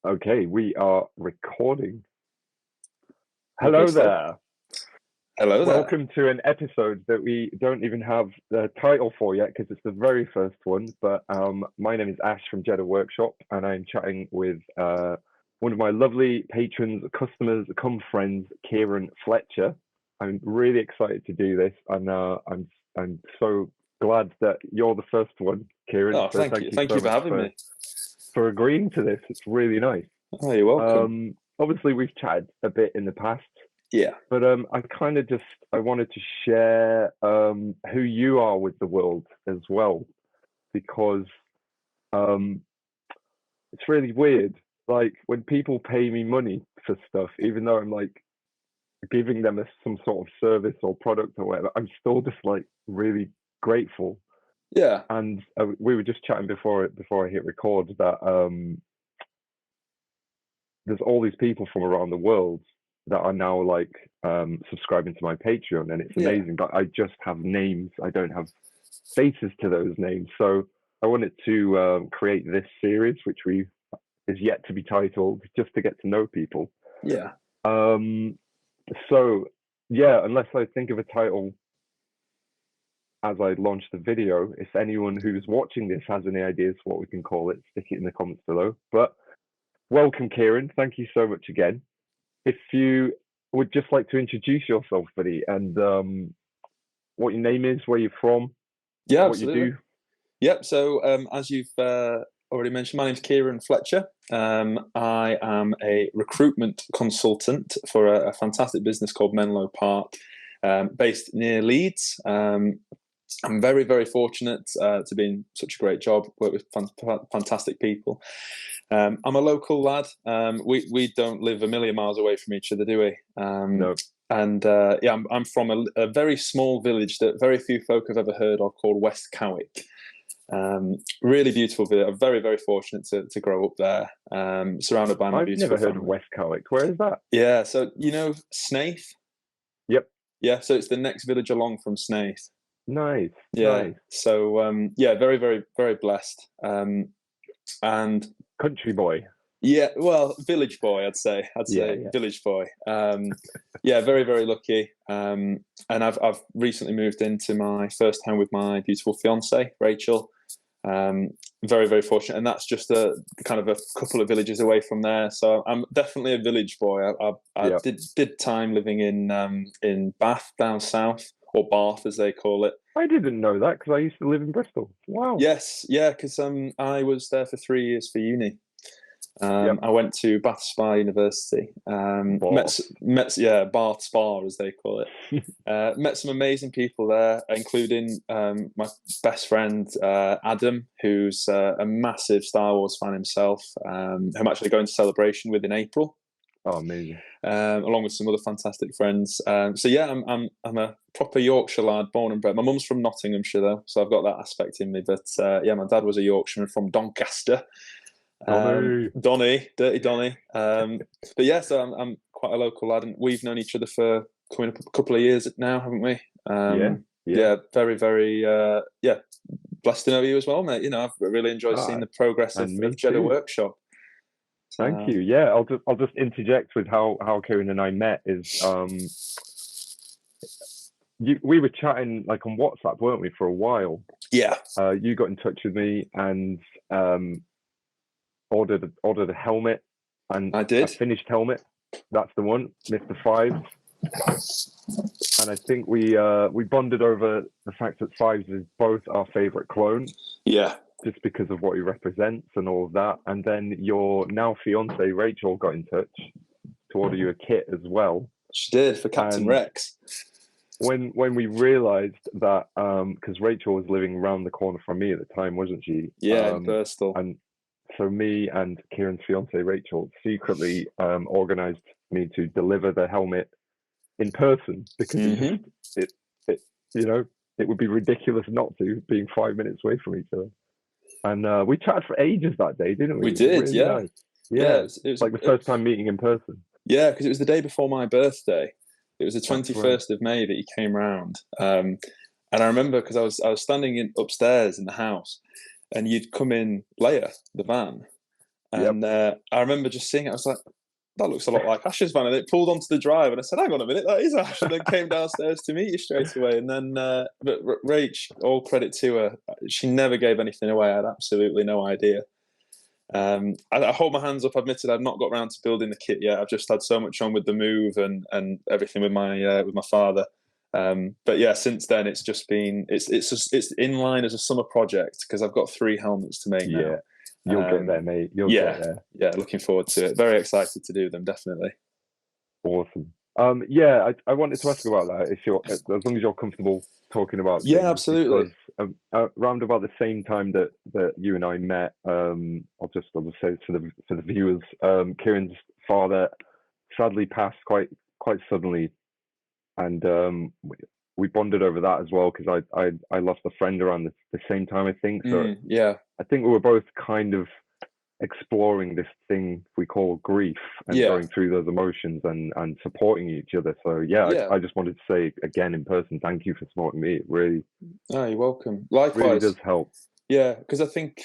Okay, we are recording. Okay, Hello there. hello there. Welcome to an episode that we don't even have the title for yet because it's the very first one. But my name is Ash from Jedha Workshop, and I'm chatting with one of my lovely patrons, customers, come friends, Ciaran Fletcher. I'm really excited to do this, and I'm so glad that you're the first one, Ciaran. Oh, So thank thank you. you Thank so you for much having me. for agreeing to this. It's really nice. Oh, you're welcome. Obviously we've chatted a bit in the past, Yeah. but I wanted to share who you are with the world as well, because um it's really weird. Like when people pay me money for stuff, even though I'm like giving them some sort of service or product or whatever, I'm still just like really grateful. Yeah. And we were just chatting before I hit record that there's all these people from around the world that are now like subscribing to my Patreon, and it's Yeah. amazing. But I just have names; I don't have faces to those names. So I wanted to create this series, which we is yet to be titled, just to get to know people. Yeah. Um, so yeah, unless I think of a title as I launch the video, if anyone who's watching this has any ideas what we can call it, stick it in the comments below. But welcome, Ciaran. Thank you so much again. If you would just like to introduce yourself, buddy, and what your name is, where you're from, Yeah, what you absolutely. do. Yep. So, as you've already mentioned, my name's Ciaran Fletcher. I am a recruitment consultant for a fantastic business called Menlo Park, based near Leeds. I'm very, very fortunate to be in such a great job, work with fantastic people. I'm a local lad. We don't live a million miles away from each other, do we? No. And yeah, I'm from a very small village that very few folk have ever heard of, called West Cowick. Really beautiful village. I'm very, very fortunate to grow up there, surrounded by my I've beautiful never heard of family. West Cowick. Where is that? Yeah, so you know Snaith? Yep. Yeah, so it's the next village along from Snaith. Nice. Yeah, Nice. so yeah, very, very, very blessed. And Country boy. yeah, well, village boy, I'd say. Yeah, yeah. Village boy. Yeah, very, very lucky. And I've recently moved into my first home with my beautiful fiance, Rachel. Very, very fortunate, and that's just a kind of a couple of villages away from there. So I'm definitely a village boy. I Yep. did time living in Bath down south, or Bath as they call it. I didn't know that because I used to live in Bristol. Wow. Yes, yeah, because I was there for 3 years for uni. Yep. I went to Bath Spa University. Bath. Yeah, Bath Spa as they call it. Met some amazing people there, including my best friend Adam, who's a massive Star Wars fan himself. I'm actually going to Celebration with in April. Oh, amazing. Along with some other fantastic friends. So yeah, I'm a proper Yorkshire lad, born and bred. My mum's from Nottinghamshire though, so I've got that aspect in me. But yeah, my dad was a Yorkshireman from Doncaster. Donny, dirty Donny. But yeah, so I'm quite a local lad, and we've known each other for coming up a couple of years now, haven't we? Yeah. Yeah, very, very, yeah, blessed to know you as well, mate. You know, I've really enjoyed seeing the progress of Jedha Workshop. Thank you. Yeah, I'll just interject with how Ciaran and I met is we were chatting like on WhatsApp, weren't we, for a while? Yeah. You got in touch with me and ordered a helmet, and I did. a finished helmet. That's the one, Mr. Fives. And I think we bonded over the fact that Fives is both our favorite clone. Yeah. Just because of what he represents and all of that. And then your now fiance Rachel got in touch to order you a kit as well. She did, for Captain Rex. When we realised that, because Rachel was living around the corner from me at the time, wasn't she? Yeah, in Bristol. And so me and Ciaran's fiance Rachel secretly organised me to deliver the helmet in person, because it you know, it would be ridiculous not to, being 5 minutes away from each other. And we chatted for ages that day, didn't we? We did, really yeah. Nice. Yeah, it was like the first time meeting in person. Yeah, because it was the day before my birthday. It was the 21st of May that you came round. And I remember because I was standing upstairs in the house, and you'd come in later, the van, And I remember just seeing it. I was like, that looks a lot like Ash's van. And it pulled onto the drive. And I said, hang on a minute, that is Ash. And then came downstairs to meet you straight away. And then, but Rach, all credit to her, she never gave anything away. I had absolutely no idea. I hold my hands up. Admitted I've not got around to building the kit yet. I've just had so much on with the move and everything with my father. But yeah, since then it's just been it's in line as a summer project because I've got 3 helmets to make now. You'll get there, mate. You'll get there. Yeah, looking forward to it. Very excited to do them, definitely. Awesome. I wanted to ask about that. As long as you're comfortable talking about things, absolutely. Because around about the same time that you and I met, I'll just say for the viewers, Ciaran's father sadly passed quite suddenly, and we bonded over that as well because I lost a friend around the same time, I think. So I think we were both kind of exploring this thing we call grief and going through those emotions and supporting each other. So I just wanted to say again in person, thank you for supporting me. It really, you're welcome. Likewise, really does help. Yeah, because I think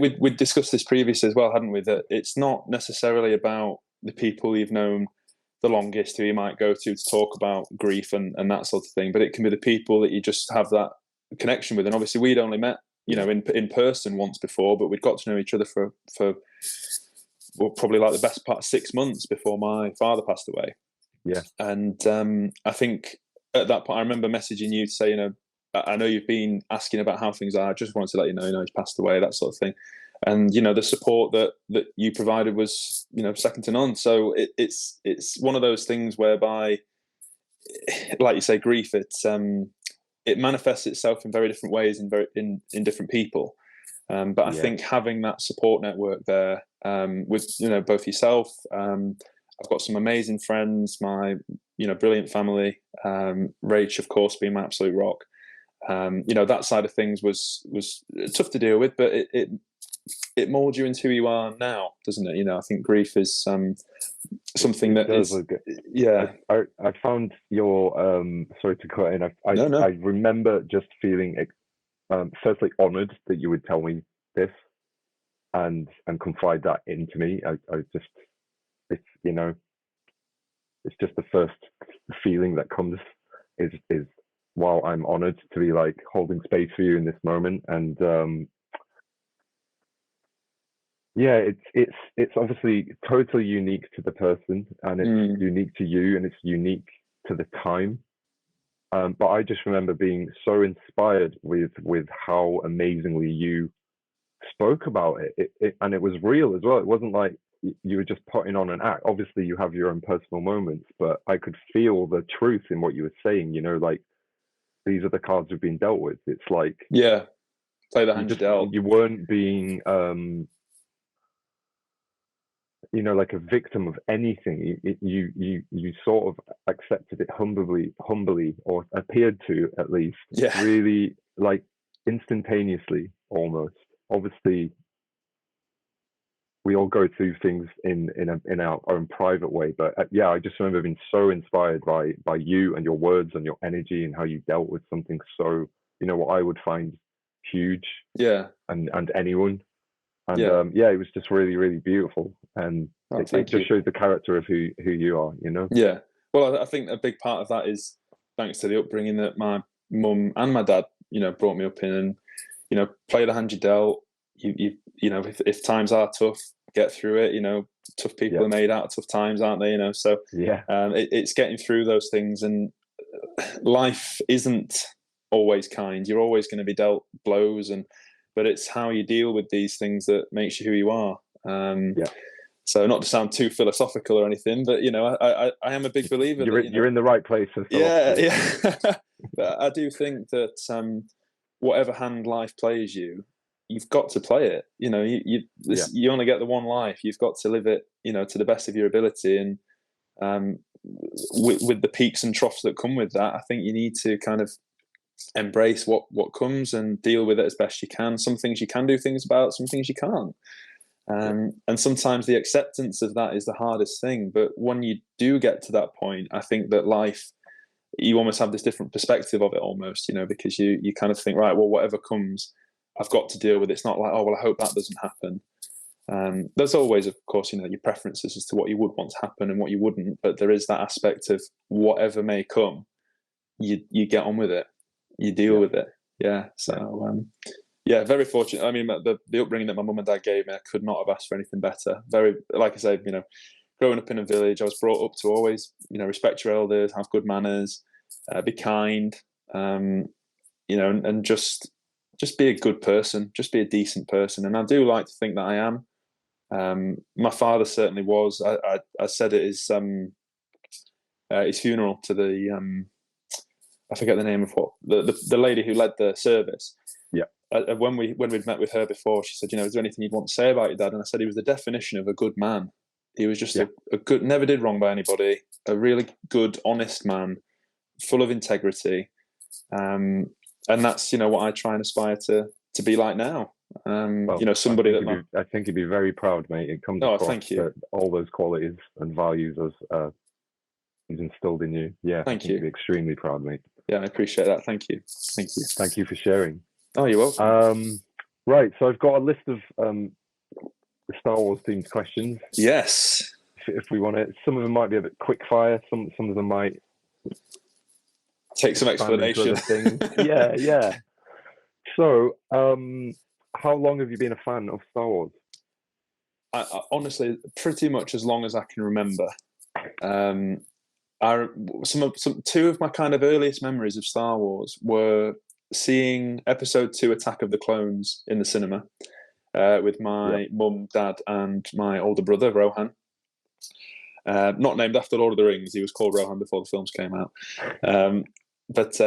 we'd discussed this previously as well, hadn't we? That it's not necessarily about the people you've known the longest who you might go to talk about grief and that sort of thing, but it can be the people that you just have that connection with. And obviously we'd only met in person once before, but we'd got to know each other for probably like the best part of 6 months before my father passed away. And I think at that point I remember messaging you to say, I know you've been asking about how things are. I just wanted to let you know, he's passed away, that sort of thing. And the support that you provided was second to none. So it's one of those things whereby, like you say, grief, it manifests itself in very different ways in different people. But I think having that support network there, with both yourself, I've got some amazing friends, my brilliant family, Rach of course being my absolute rock. That side of things was tough to deal with, but it molds you into who you are now, doesn't it? I think grief is something that is. I found your sorry to cut in. I remember just feeling firstly honoured that you would tell me this and confide that into me. I just it's just the first feeling that comes is wow, I'm honoured to be like holding space for you in this moment. And it's obviously totally unique to the person, and it's unique to you, and it's unique to the time. But I just remember being so inspired with how amazingly you spoke about it, and it was real as well. It wasn't like you were just putting on an act. Obviously, you have your own personal moments, but I could feel the truth in what you were saying. Like, these are the cards we've been dealt with. It's like play the hand you dealt. You weren't being like a victim of anything. You sort of accepted it humbly, or appeared to, at least. Really, like, instantaneously, almost. Obviously, we all go through things in our own private way, but I just remember being so inspired by you and your words and your energy and how you dealt with something so, what I would find huge. And anyone. And it was just really, really beautiful, and it just shows the character of who you are. Well, I think a big part of that is thanks to the upbringing that my mum and my dad brought me up in. And play the hand you dealt. If times are tough, get through it. Tough people are made out of tough times, aren't they? So it's getting through those things, and life isn't always kind. You're always going to be dealt blows, but it's how you deal with these things that makes you who you are. So not to sound too philosophical or anything, but I am a big believer. You're in the right place. But I do think that whatever hand life plays you, you've got to play it. You only get the one life. You've got to live it, to the best of your ability. And with the peaks and troughs that come with that, I think you need to kind of embrace what comes and deal with it as best you can. Some things you can do things about, some things you can't. And sometimes the acceptance of that is the hardest thing. But when you do get to that point, I think that life, you almost have this different perspective of it almost, because you kind of think, right, well, whatever comes, I've got to deal with it. It's not like, oh well, I hope that doesn't happen. There's always, of course, your preferences as to what you would want to happen and what you wouldn't, but there is that aspect of whatever may come, you get on with it, you deal with it. Yeah. So very fortunate. I mean, the upbringing that my mum and dad gave me, I could not have asked for anything better. Very, like I said, growing up in a village, I was brought up to always, respect your elders, have good manners, be kind, and just be a good person, just be a decent person. And I do like to think that I am. My father certainly was. I said at his funeral to the I forget the name of what the lady who led the service. Yeah. When we'd met with her before, she said, is there anything you'd want to say about your dad? And I said he was the definition of a good man. He was just a good, never did wrong by anybody, a really good, honest man, full of integrity. And that's, what I try and aspire to be like now. Somebody I think you'd be very proud, mate. It comes across thank you. All those qualities and values as he's instilled in you. Yeah, thank you. You'd be extremely proud, mate. Yeah, I appreciate that. Thank you. Thank you for sharing. Oh, you're welcome. Right, so I've got a list of Star Wars themed questions. Yes. If we want to, some of them might be a bit quick fire. Some of them might take some explanation. Yeah. So, how long have you been a fan of Star Wars? I honestly, pretty much as long as I can remember. Two of my kind of earliest memories of Star Wars were seeing Episode 2, Attack of the Clones, in the cinema with my mum, dad, and my older brother Rohan. Not named after Lord of the Rings. He was called Rohan before the films came out. But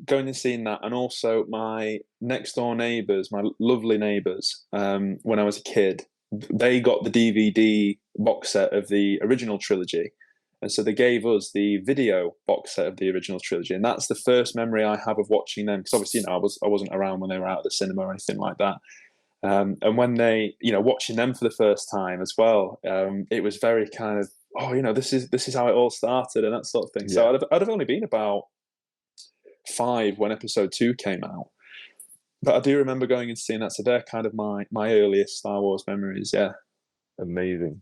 going and seeing that, and also my next door neighbours, my lovely neighbours, when I was a kid, they got the DVD box set of the original trilogy, and so they gave us the video box set of the original trilogy, and that's the first memory I have of watching them. Because obviously, I wasn't around when they were out of the cinema or anything like that. And when they, watching them for the first time as well, it was very kind of, this is how it all started and that sort of thing. So I'd have only been about 5 when Episode 2 came out, but I do remember going and seeing that. So they're kind of my earliest Star Wars memories. Yeah. Amazing.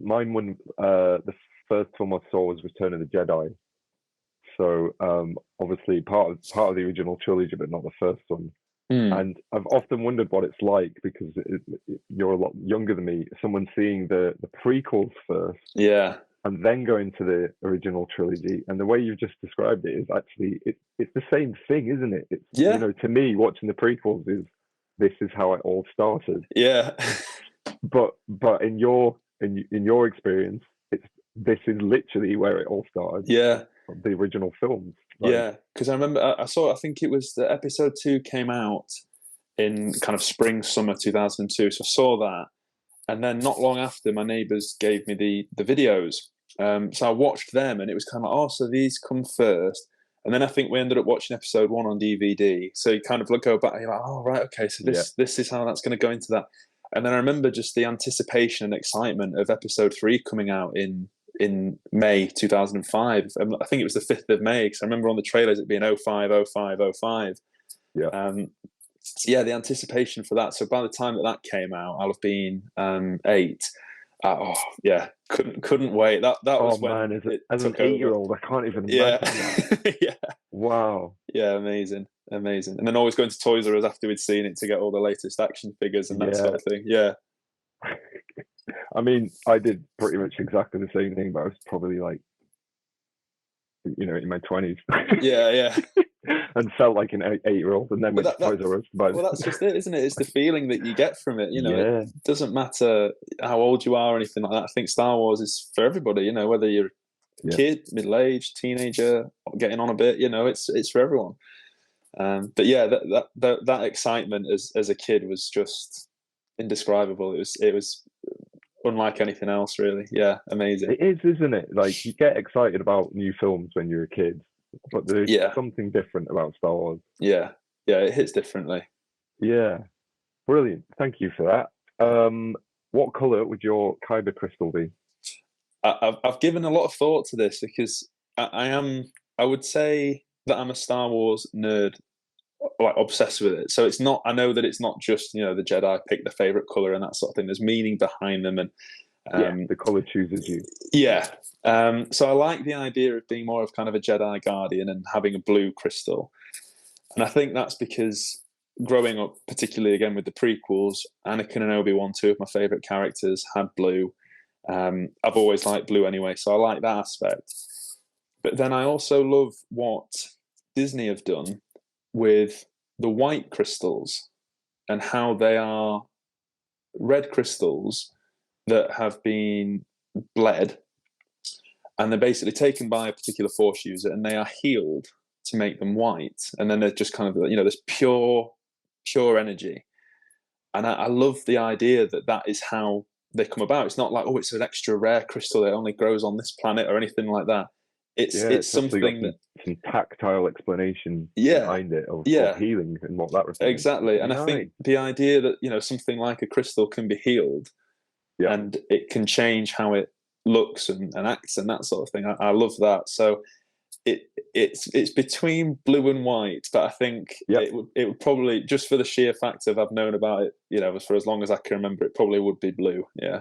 Mine, when the first film I saw was Return of the Jedi. So obviously part of the original trilogy, but not the first one. And I've often wondered what it's like, because you're a lot younger than me. Someone seeing the prequels first, and then going to the original trilogy, and the way you've just described it is actually it's the same thing, isn't it? It's to me, watching the prequels this is how it all started. Yeah. But in your experience, this is literally where it all started. Yeah. The original films. Because I remember I think it was the Episode 2 came out in kind of spring, summer 2002. So I saw that, and then not long after, my neighbours gave me the videos. So I watched them, and it was kind of like, so these come first. And then I think we ended up watching Episode 1 on DVD. So you kind of go back, and you're like, oh, right, okay, so this is how that's going to go into that. And then I remember just the anticipation and excitement of Episode 3 coming out in May 2005. I think it was the 5th of May, because I remember on the trailers it being 05. The anticipation for that. So by the time that came out, I'll have been 8. Couldn't wait. That was when, man, as an 8-year-old, I can't even imagine that. Yeah. Wow. Yeah, amazing. And then always going to Toys R Us after we'd seen it to get all the latest action figures and that sort of thing. Yeah. I mean, I did pretty much exactly the same thing, but I was probably like, in my 20s. Yeah. And felt like an 8-year-old, and then went to Toys R Us. Well, that's just it, isn't it? It's the feeling that you get from it. It doesn't matter how old you are or anything like that. I think Star Wars is for everybody. Whether you're a kid, middle-aged, teenager, getting on a bit. It's for everyone. But yeah, that excitement as a kid was just indescribable. It was unlike anything else, really. Yeah, amazing. It is, isn't it? Like, you get excited about new films when you're a kid, but there's something different about Star Wars. Yeah, it hits differently. Yeah, brilliant. Thank you for that. What color would your kyber crystal be? I've given a lot of thought to this, because I would say that I'm a Star Wars nerd. like obsessed with it. So it's not. I know that it's not just the Jedi pick their favorite color and that sort of thing. There's meaning behind them, and the color chooses you. Yeah. So I like the idea of being more of kind of a Jedi guardian and having a blue crystal. And I think that's because growing up, particularly again with the prequels, Anakin and Obi-Wan, two of my favorite characters, had blue. I've always liked blue anyway, so I like that aspect. But then I also love what Disney have done with the white crystals and how they are red crystals that have been bled, and they're basically taken by a particular force user and they are healed to make them white, and then they're just kind of this pure energy. And I love the idea that is how they come about. It's not like, oh, it's an extra rare crystal that only grows on this planet or anything like that. It's something that some tactile explanation behind it of healing and what that represents. Exactly. And I think the idea that something like a crystal can be healed and it can change how it looks and acts and that sort of thing. I love that. So it's between blue and white, but I think it would probably, just for the sheer fact of I've known about it, for as long as I can remember, it probably would be blue. Yeah.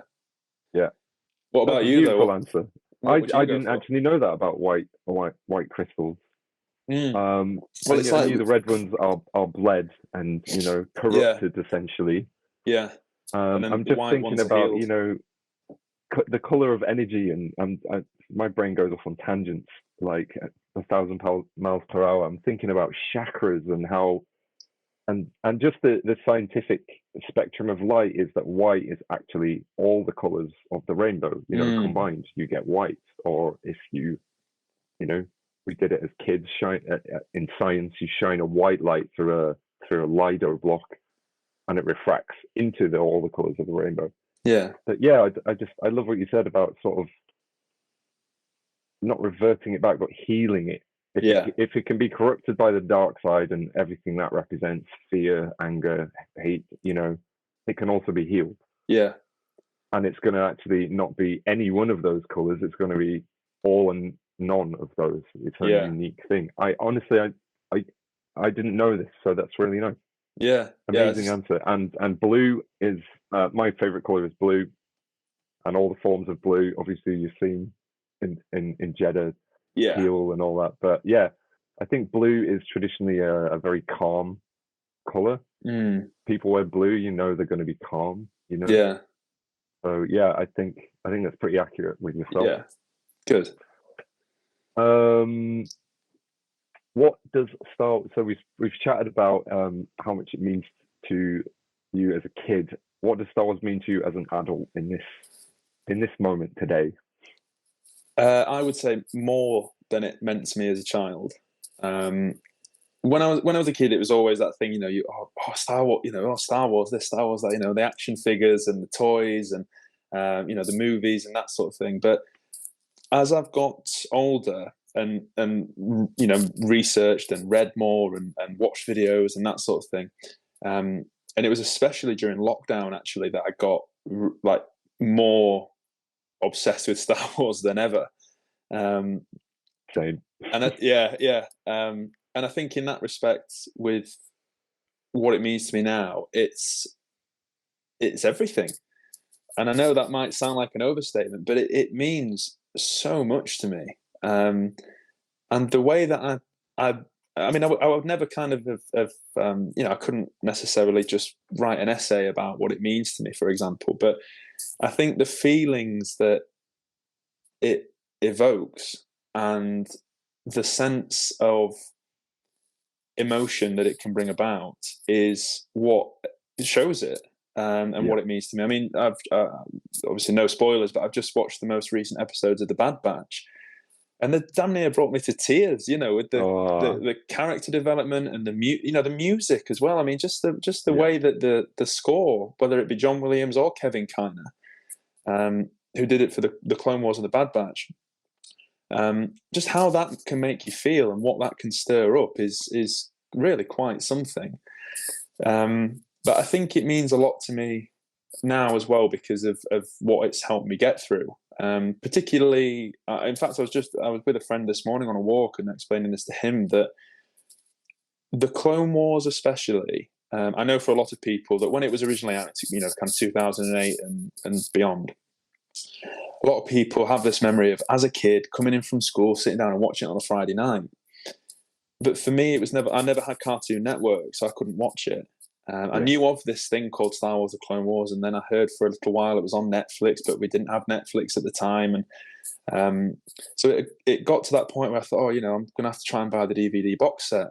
Yeah. What about you, though? Answer. I didn't actually know that about white crystals. Well, it's like the red ones are bled and corrupted essentially. Yeah. I'm just thinking about the color of energy, and my brain goes off on tangents like 1,000 miles per hour. I'm thinking about chakras and how, and just the scientific spectrum of light is that white is actually all the colors of the rainbow, combined. You get white, or if we did it as kids, in science, you shine a white light through a Lido block, and it refracts into all the colors of the rainbow. Yeah. But yeah, I love what you said about sort of not reverting it back, but healing it. If it can be corrupted by the dark side and everything that represents, fear, anger, hate, it can also be healed. Yeah. And it's going to actually not be any one of those colors. It's going to be all and none of those. It's a unique thing. I honestly, I didn't know this, so that's really nice. Yeah. Amazing answer. And blue is my favorite color is blue, and all the forms of blue. Obviously, you've seen in Jedha, teal and all that. But yeah, I think blue is traditionally a very calm color. People wear blue, they're going to be calm. Yeah. So yeah, I think that's pretty accurate with yourself. Yeah. Good. What does Star? So we've chatted about how much it means to you as a kid. What does Star Wars mean to you as an adult in this moment today? I would say more than it meant to me as a child. When I was a kid, it was always that thing, Star Wars, Star Wars this, Star Wars that, the action figures and the toys and the movies and that sort of thing. But as I've got older and researched and read more and watched videos and that sort of thing, and it was especially during lockdown actually that I got like more obsessed with Star Wars than ever. Same. And and I think in that respect, with what it means to me now, it's everything. And I know that might sound like an overstatement, but it means so much to me. And the way that I would never kind of have I couldn't necessarily just write an essay about what it means to me, for example. But I think the feelings that it evokes and the sense of emotion that it can bring about is what shows it, and what it means to me. I mean, I've obviously no spoilers, but I've just watched the most recent episodes of The Bad Batch, and they damn near brought me to tears. With the character development and the music as well. I mean, just the way that the score, whether it be John Williams or Kevin Kiner, who did it for the Clone Wars and the Bad Batch. Just how that can make you feel and what that can stir up is really quite something. But I think it means a lot to me now as well because of what it's helped me get through. Particularly, in fact, I was with a friend this morning on a walk and explaining this to him, that the Clone Wars, especially. I know for a lot of people that when it was originally out, kind of 2008 and beyond, a lot of people have this memory of as a kid coming in from school, sitting down and watching it on a Friday night. But for me, I never had Cartoon Network, so I couldn't watch it. I knew of this thing called Star Wars: The Clone Wars, and then I heard for a little while it was on Netflix, but we didn't have Netflix at the time, and so it got to that point where I thought, I'm going to have to try and buy the DVD box set.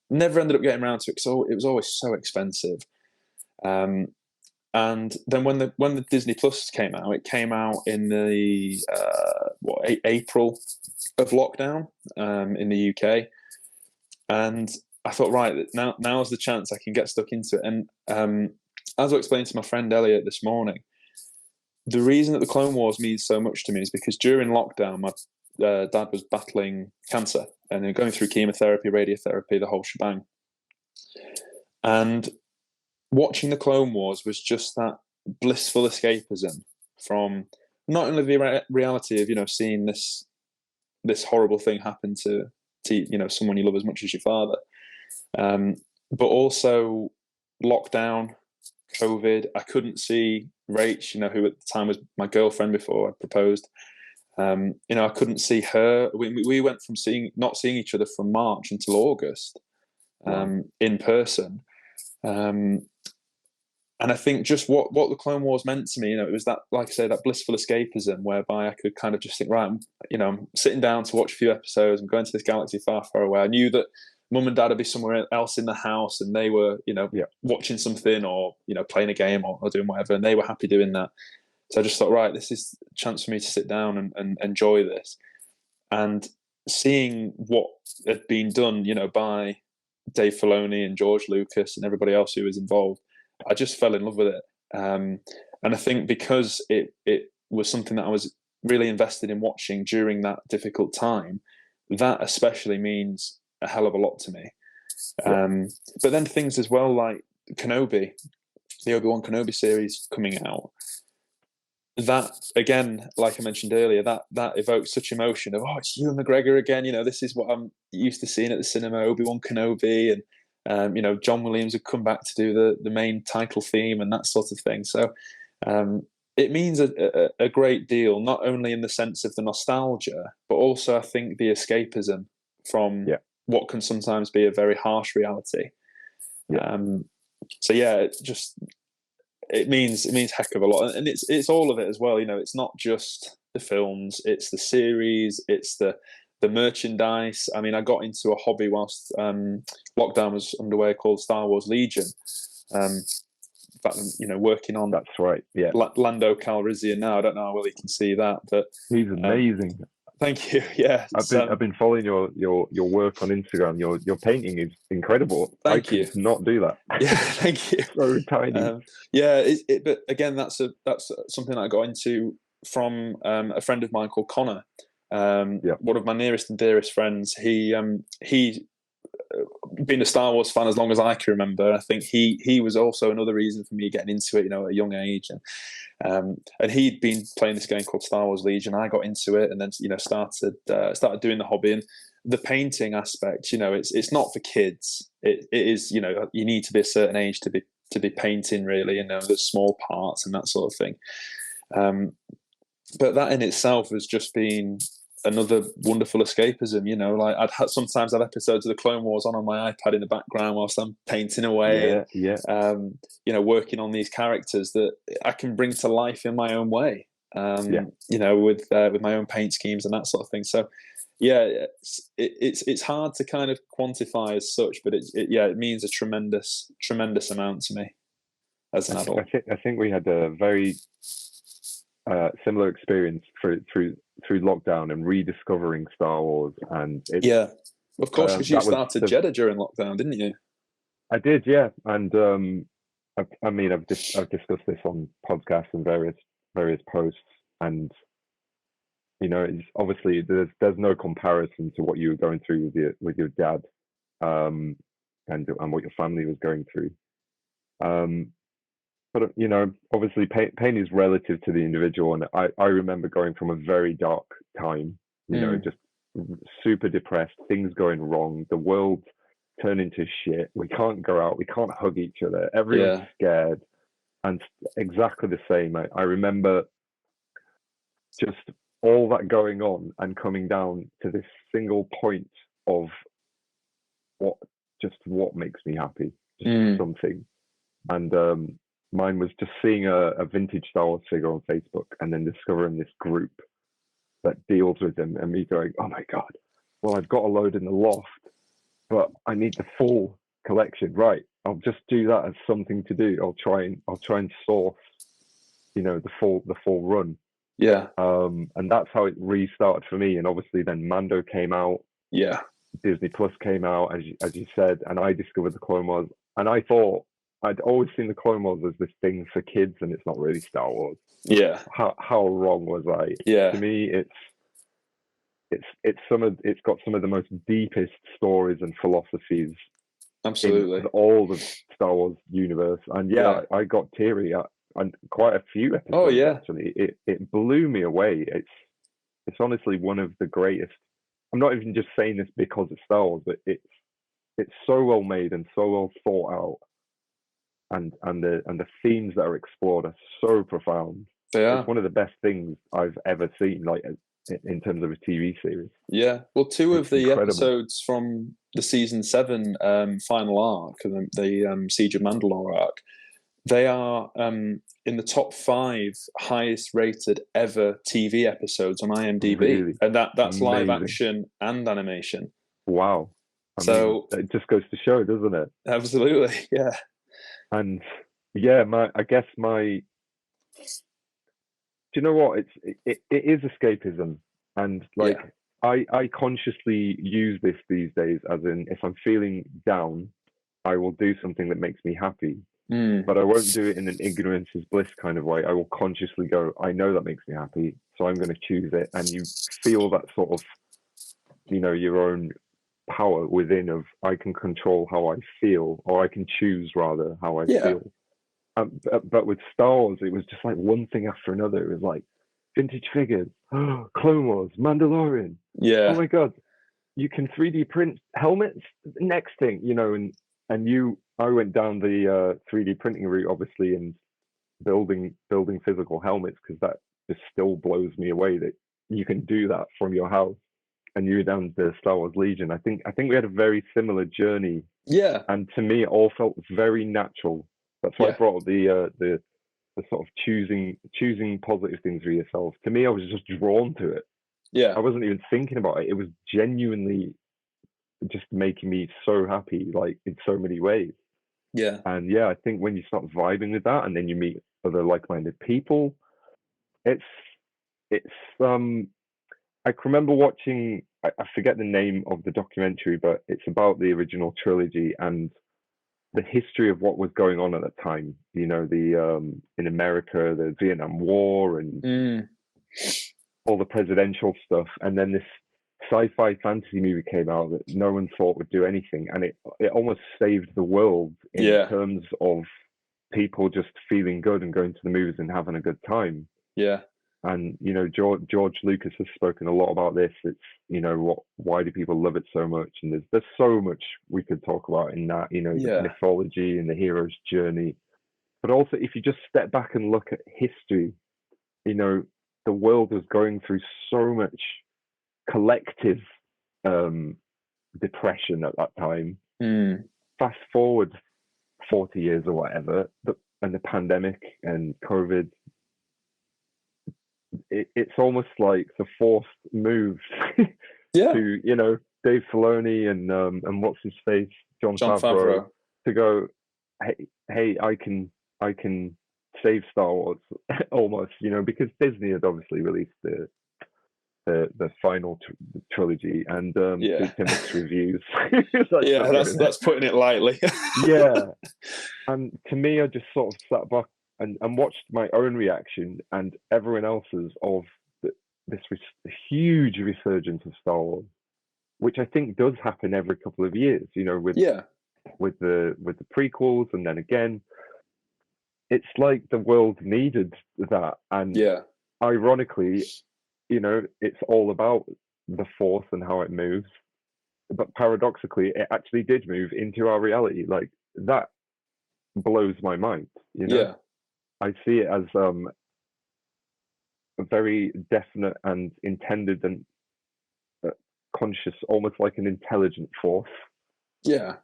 Never ended up getting around to it because it was always so expensive. And then when the Disney Plus came out, it came out in the April of lockdown in the UK, and I thought, right, now's the chance I can get stuck into it. And as I explained to my friend Elliot this morning, the reason that the Clone Wars means so much to me is because during lockdown, my dad was battling cancer and going through chemotherapy, radiotherapy, the whole shebang. And watching the Clone Wars was just that blissful escapism from not only the reality of seeing this horrible thing happen to someone you love as much as your father, but also lockdown, COVID. I couldn't see Rach, who at the time was my girlfriend before I proposed. I couldn't see her. We went from not seeing each other from March until August in person. And I think just what the Clone Wars meant to me, it was that, like I say, that blissful escapism whereby I could kind of just think, right, I'm sitting down to watch a few episodes. I'm going to this galaxy far, far away. I knew that Mum and Dad would be somewhere else in the house, and they were, watching something or playing a game or doing whatever, and they were happy doing that. So I just thought, right, this is a chance for me to sit down and enjoy this. And seeing what had been done, by Dave Filoni and George Lucas and everybody else who was involved, I just fell in love with it. And I think because it was something that I was really invested in watching during that difficult time, that especially means a hell of a lot to me. But then things as well like Kenobi, the Obi-Wan Kenobi series coming out, that again, like I mentioned earlier, that evokes such emotion of, it's Ewan McGregor again. This is what I'm used to seeing at the cinema, Obi-Wan Kenobi, and John Williams would come back to do the main title theme and that sort of thing. So it means a great deal, not only in the sense of the nostalgia, but also I think the escapism from what can sometimes be a very harsh reality. It means heck of a lot, and it's all of it as well. It's not just the films; it's the series, it's the merchandise. I mean, I got into a hobby whilst lockdown was underway called Star Wars Legion. In fact, working on that's right, Lando Calrissian now. I don't know how well you can see that, but he's amazing. Thank you. Yeah, I've been following your work on Instagram. Your painting is incredible. Thank you. Could not do that. Yeah, thank you. So tiny. But again, that's something I got into from a friend of mine called Connor. One of my nearest and dearest friends. He been a Star Wars fan as long as I can remember. I think he was also another reason for me getting into it, at a young age. And he'd been playing this game called Star Wars Legion. I got into it and then started doing the hobby. And the painting aspect, it's not for kids. It is, you need to be a certain age to be painting really, the small parts and that sort of thing. But that in itself has just been another wonderful escapism. Like sometimes have episodes of the Clone Wars on my iPad in the background whilst I'm painting away. Working on these characters that I can bring to life in my own way. With my own paint schemes and that sort of thing. So it's hard to kind of quantify as such, but it means a tremendous amount to me as an adult. I think we had a very similar experience through lockdown and rediscovering Star Wars, and of course, because you started Jedha during lockdown, didn't you? I did, and I've discussed this on podcasts and various posts, and it's obviously there's no comparison to what you were going through with your dad, and what your family was going through. But obviously, pain is relative to the individual, and I remember going from a very dark time, just super depressed, things going wrong, the world turn into shit. We can't go out. We can't hug each other. Everyone's scared. And exactly the same. I remember just all that going on and coming down to this single point of what makes me happy, just something. And mine was just seeing a vintage Star Wars figure on Facebook and then discovering this group that deals with them, and me going, oh my God, well, I've got a load in the loft, but I need the full collection. Right, I'll just do that as something to do. I'll try and source, the full run. Yeah. And that's how it restarted for me. And obviously then Mando came out. Yeah. Disney Plus came out, as you said, and I discovered the Clone Wars. And I thought I'd always seen the Clone Wars as this thing for kids, and it's not really Star Wars. Yeah. How wrong was I? Yeah. To me, it's got some of the most deepest stories and philosophies. Absolutely. In all the Star Wars universe. And I got teary and quite a few episodes. Oh yeah. Actually, it blew me away. It's honestly one of the greatest. I'm not even just saying this because it's Star Wars, but it's so well made and so well thought out, and the themes that are explored are so profound. It's one of the best things I've ever seen, like in terms of a TV series. Yeah, well, two of the episodes from the season 7 final arc, the Siege of Mandalore arc, they are in the top 5 highest rated ever TV episodes on IMDb, really? And that's amazing. Live action and animation. Wow! So it just goes to show, doesn't it? Absolutely, yeah. And I guess do you know what? It is escapism, and like I consciously use this these days, as in if I'm feeling down, I will do something that makes me happy. But I won't do it in an ignorance is bliss kind of way. I will consciously go, I know that makes me happy, so I'm going to choose it. And you feel that sort of, your own power within of, I can control how I feel, or I can choose rather how I feel. But with Star Wars, it was just like one thing after another. It was like vintage figures, Clone Wars, Mandalorian. Yeah. Oh my God, you can 3D print helmets. Next thing, I went down the 3D printing route, obviously, and building physical helmets, because that just still blows me away that you can do that from your house. And you were down to Star Wars Legion. I think we had a very similar journey. Yeah. And to me, it all felt very natural. That's why I brought up the sort of choosing positive things for yourself. To me, I was just drawn to it. Yeah. I wasn't even thinking about it. It was genuinely just making me so happy, like in so many ways. Yeah. And I think when you start vibing with that, and then you meet other like-minded people, it's I can remember watching, I forget the name of the documentary, but it's about the original trilogy and the history of what was going on at that time. In America, the Vietnam War and all the presidential stuff. And then this sci-fi fantasy movie came out that no one thought would do anything, and it almost saved the world in terms of people just feeling good and going to the movies and having a good time. Yeah. And George Lucas has spoken a lot about this. It's why do people love it so much? And there's so much we could talk about in that. The mythology and the hero's journey. But also, if you just step back and look at history, the world was going through so much collective depression at that time. Fast forward 40 years or whatever, and the pandemic and COVID. It's almost like the forced move to Dave Filoni and what's his face, Jon Favreau, to go, hey, I can save Star Wars almost, because Disney had obviously released the final trilogy, and it's mixed reviews. That's putting it lightly. And to me, I just sort of sat back and watched my own reaction and everyone else's of this huge resurgence of Star Wars, which I think does happen every couple of years, with the prequels, and then again, it's like the world needed that. And ironically, it's all about the Force and how it moves. but paradoxically, it actually did move into our reality. Like that blows my mind. You know, Yeah. I see it as a very definite and intended and conscious, almost like an intelligent force. Yeah.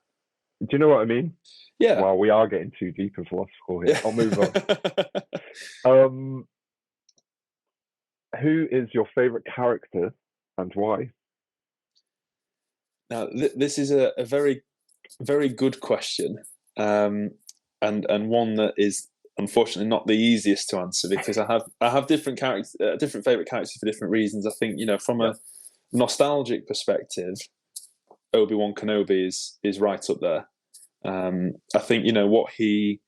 Do you know what I mean? Yeah. Well, we are getting too deep and philosophical here. Yeah. I'll move on. Who is your favorite character and why? Now, this is a very, very good question, and one that is unfortunately not the easiest to answer, because I have different characters, different favorite characters for different reasons. I think, from a nostalgic perspective, Obi-Wan Kenobi is right up there. I think what he.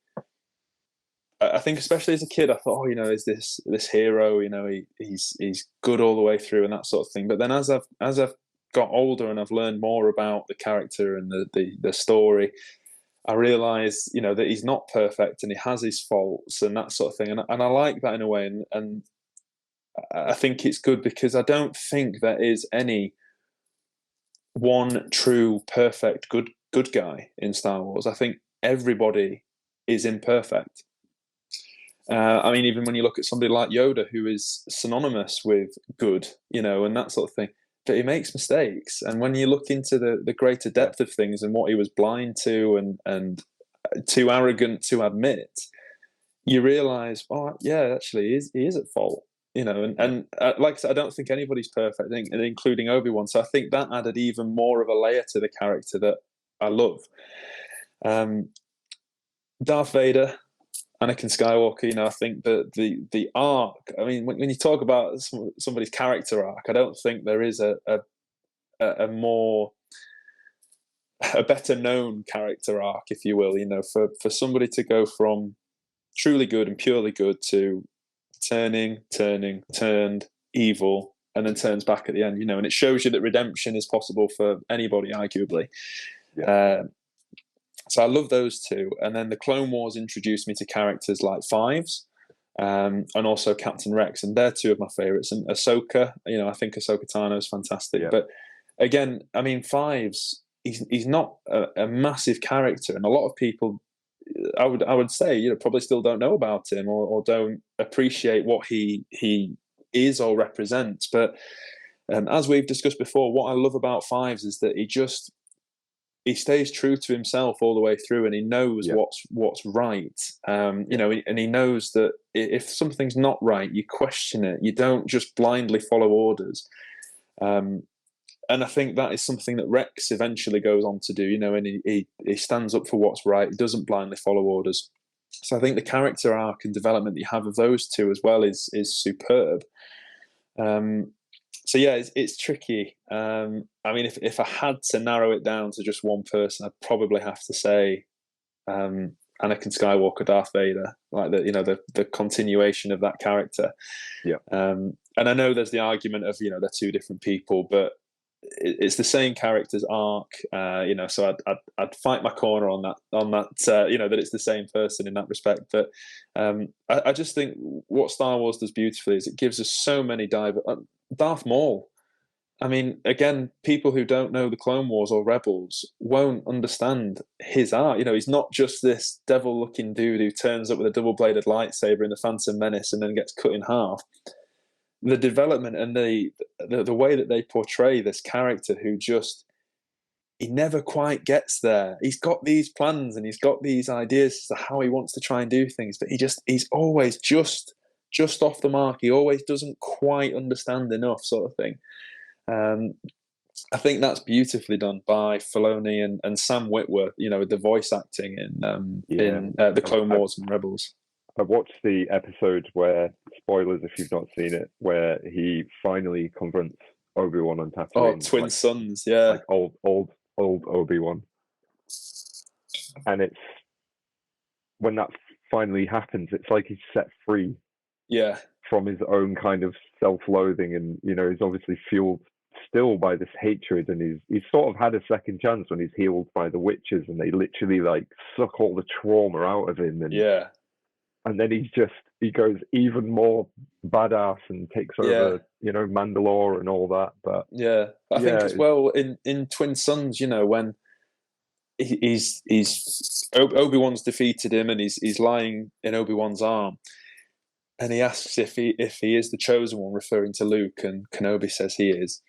I think especially as a kid, I thought, is this hero? He's good all the way through and that sort of thing. But then as I've got older and I've learned more about the character and the story, I realise that he's not perfect and he has his faults and that sort of thing. And I like that in a way. And I think it's good because I don't think there is any one true perfect good guy in Star Wars. I think everybody is imperfect. Even when you look at somebody like Yoda, who is synonymous with good, and that sort of thing, but he makes mistakes. And when you look into the greater depth of things and what he was blind to and too arrogant to admit, you realise, actually, he is at fault. And like I said, I don't think anybody's perfect, including Obi-Wan. So I think that added even more of a layer to the character that I love. Darth Vader, Anakin Skywalker, I think that the arc, when you talk about somebody's character arc, I don't think there is a better known character arc, if you will, for somebody to go from truly good and purely good to turned evil, and then turns back at the end, and it shows you that redemption is possible for anybody, arguably. Yeah. So I love those two. And then the Clone Wars introduced me to characters like Fives, and also Captain Rex, and they're two of my favorites. And Ahsoka, I think Ahsoka Tano is fantastic. Yeah. But again, Fives, he's not a massive character, and a lot of people, I would say, probably still don't know about him or don't appreciate what he is or represents. But as we've discussed before, what I love about Fives is that he stays true to himself all the way through, and he knows what's right. And he knows that if something's not right, you question it. You don't just blindly follow orders. And I think that is something that Rex eventually goes on to do, and he stands up for what's right. He doesn't blindly follow orders. So I think the character arc and development that you have of those two as well is superb. So yeah, it's tricky. If I had to narrow it down to just one person, I'd probably have to say Anakin Skywalker, Darth Vader, like the continuation of that character. Yeah. And I know there's the argument of they're two different people, but it's the same character's arc. So I'd fight my corner on that. That it's the same person in that respect. But I just think what Star Wars does beautifully is it gives us so many Darth Maul. Again, people who don't know the Clone Wars or Rebels won't understand his art. He's not just this devil-looking dude who turns up with a double-bladed lightsaber in the Phantom Menace and then gets cut in half. The development and the way that they portray this character who he never quite gets there. He's got these plans and he's got these ideas as to how he wants to try and do things, but he's always just off the mark. He always doesn't quite understand enough, sort of thing. I think that's beautifully done by Filoni and Sam Witwer, with the voice acting in the Clone Wars and Rebels. I watched the episode where, spoilers if you've not seen it, where he finally confronts Obi-Wan on Tatooine. Oh, twin sons, yeah. Like old Obi-Wan. And it's, when that finally happens, it's like he's set free. Yeah. From his own kind of self-loathing, and he's obviously fueled still by this hatred, and he's sort of had a second chance when he's healed by the witches, and they literally like suck all the trauma out of him, and and then he goes even more badass and takes over, Mandalore and all that. But I think as well in Twin Sons, when he's Obi-Wan's defeated him and he's lying in Obi-Wan's arm, and he asks if he is the chosen one, referring to Luke, and Kenobi says he is,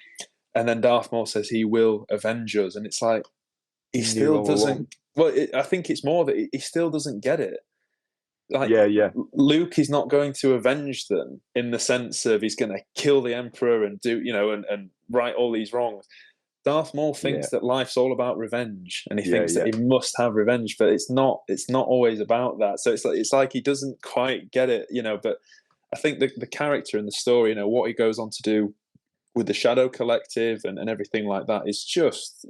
and then Darth Maul says he will avenge us, and it's like he still doesn't. Well, I think it's more that he still doesn't get it. Like, Luke is not going to avenge them in the sense of he's going to kill the Emperor and do, and right all these wrongs. Darth Maul thinks that life's all about revenge, and he thinks that he must have revenge, but it's not always about that. So it's like he doesn't quite get it, but I think the character and the story, what he goes on to do with the Shadow Collective and everything like that is just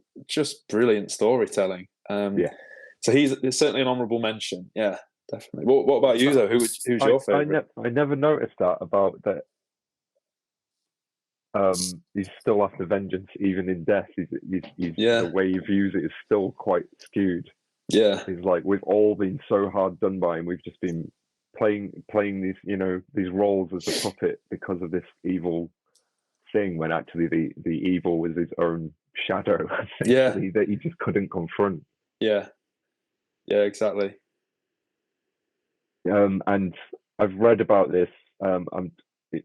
brilliant storytelling. So he's certainly an honourable mention. Yeah, definitely. What about you though? Who's your favourite? I never noticed that about that. He's still after vengeance, even in death. He's the way he views it is still quite skewed. Yeah, he's like, we've all been so hard done by, and we've just been playing these these roles as a puppet because of this evil thing, when actually the evil was his own shadow, that he just couldn't confront. Yeah, exactly. And I've read about this.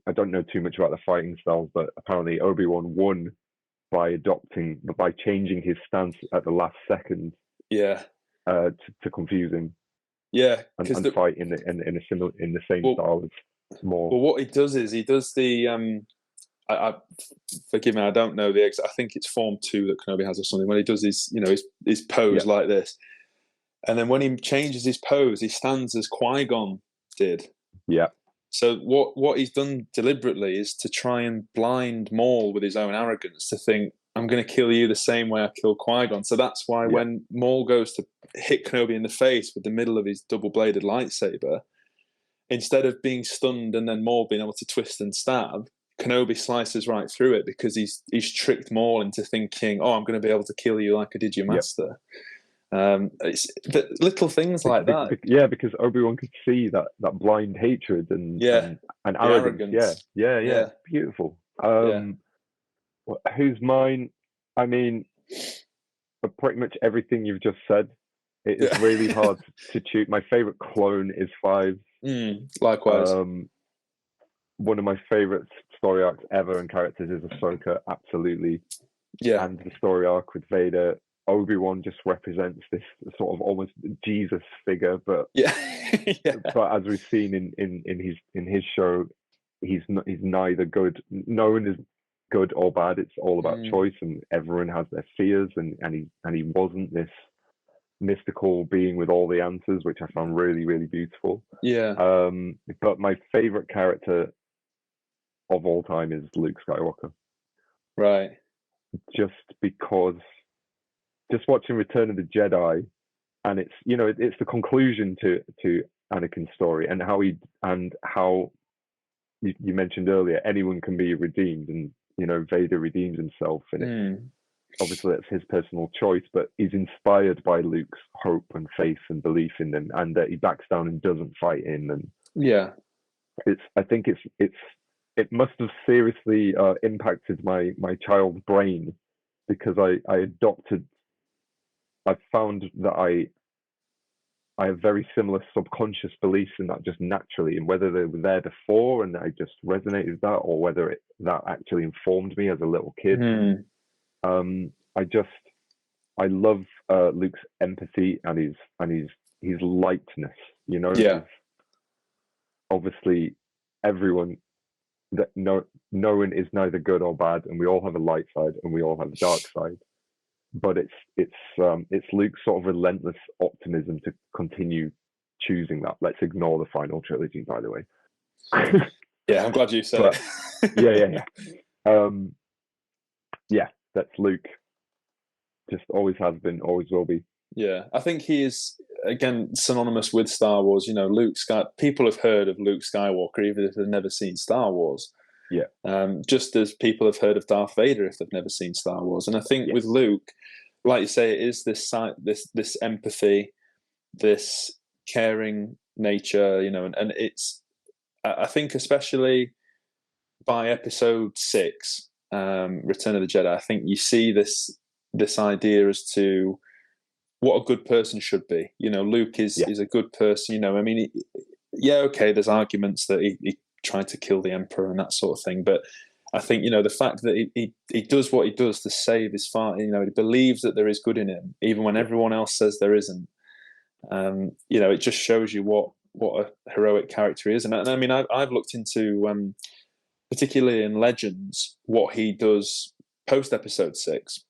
I don't know too much about the fighting styles, but apparently Obi-Wan won by changing his stance at the last second. To confuse him. And fight in the same style as Maul. Well, what he does is he does the forgive me, I don't know the exact. I think it's Form 2 that Kenobi has or something. When he does his pose like this, and then when he changes his pose, he stands as Qui-Gon did. Yeah. So what he's done deliberately is to try and blind Maul with his own arrogance to think, I'm going to kill you the same way I killed Qui-Gon. So that's why when Maul goes to hit Kenobi in the face with the middle of his double-bladed lightsaber, instead of being stunned and then Maul being able to twist and stab, Kenobi slices right through it because he's tricked Maul into thinking, I'm going to be able to kill you like I did your master. It's little things like that. Because Obi-Wan could see that blind hatred and arrogance. Yeah. Beautiful. Who's mine? I mean, pretty much everything you've just said. It is really hard to choose. My favorite clone is 5. Likewise. One of my favorite story arcs ever and characters is Ahsoka, absolutely. Yeah. And the story arc with Vader. Obi-Wan just represents this sort of almost Jesus figure, but but as we've seen in his show, he's neither good. No one is good or bad. It's all about choice, and everyone has their fears, and he wasn't this mystical being with all the answers, which I found really, really beautiful. But my favorite character of all time is Luke Skywalker. Right. Just because. Just watching Return of the Jedi, and it's it's the conclusion to Anakin's story, and how you mentioned earlier, anyone can be redeemed, and Vader redeems himself, and obviously that's his personal choice, but he's inspired by Luke's hope and faith and belief in them, and that he backs down and doesn't fight him, and I think it must have seriously impacted my child brain, because I found that I have very similar subconscious beliefs in that, just naturally, and whether they were there before and I just resonated with that, or whether that actually informed me as a little kid. I love Luke's empathy and his lightness. Obviously, everyone that no one is neither good or bad, and we all have a light side and we all have a dark side. But it's Luke's sort of relentless optimism to continue choosing that. Let's ignore the final trilogy, by the way. I'm glad you said it. That's Luke. Just always has been, always will be. Yeah, I think he is, again, synonymous with Star Wars. People have heard of Luke Skywalker even if they've never seen Star Wars. Just as people have heard of Darth Vader if they've never seen Star Wars. And I think with Luke, like you say, it is this empathy, this caring nature, and it's, I think especially by episode 6, Return of the Jedi, I think you see this idea as to what a good person should be. Luke is a good person. I mean, okay, there's arguments that he tried to kill the Emperor and that sort of thing, but I think the fact that he does what he does to save his father, he believes that there is good in him, even when everyone else says there isn't. It just shows you what a heroic character is. And I mean, I've looked into, particularly in Legends, what he does post episode 6,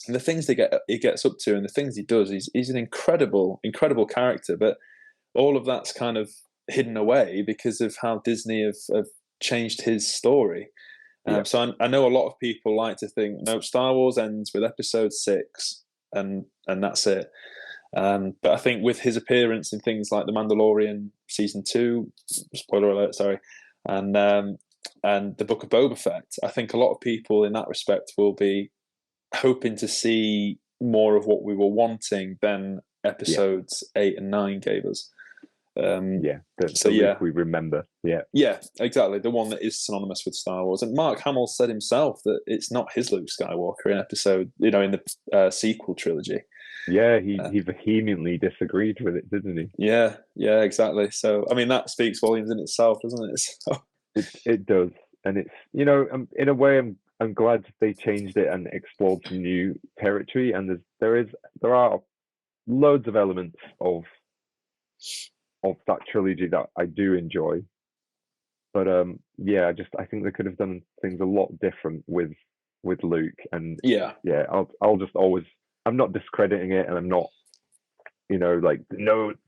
and the things he gets up to, and the things he does. He's an incredible character, but all of that's kind of hidden away because of how Disney have changed his story. So I know a lot of people like to think, no, Star Wars ends with episode 6 and that's it. But I think with his appearance in things like The Mandalorian season 2, spoiler alert, sorry, and the Book of Boba Fett, I think a lot of people in that respect will be hoping to see more of what we were wanting than episodes 8 and 9 gave us. Luke we remember. Yeah, exactly. The one that is synonymous with Star Wars. And Mark Hamill said himself that it's not his Luke Skywalker in in the sequel trilogy. Yeah, he vehemently disagreed with it, didn't he? Yeah, exactly. So, I mean, that speaks volumes in itself, doesn't it? So. It does, and it's in a way, I'm glad they changed it and explored some new territory. And there are loads of elements of that trilogy that I do enjoy, but I think they could have done things a lot different with Luke. And I'll just always, I'm not discrediting it, and I'm not no,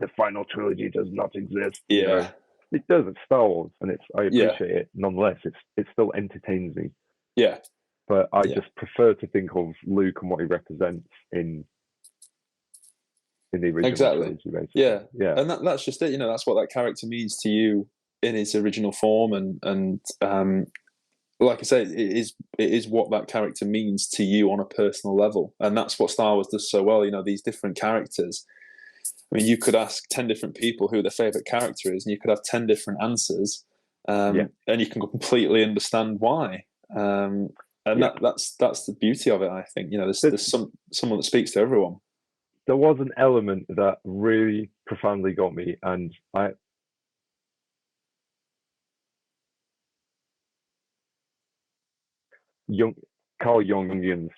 the final trilogy does not exist. It does. It's Star Wars, and I appreciate it nonetheless. It still entertains me. Yeah, but I just prefer to think of Luke and what he represents in the original trilogy, basically. Yeah, and that's just it. That's what that character means to you in its original form, and like I say, it is what that character means to you on a personal level, and that's what Star Wars does so well. These different characters. I mean, you could ask 10 different people who their favorite character is, and you could have 10 different answers, and you can completely understand why. That's the beauty of it. I think there's someone that speaks to everyone. There was an element that really profoundly got me, and Carl Jung's,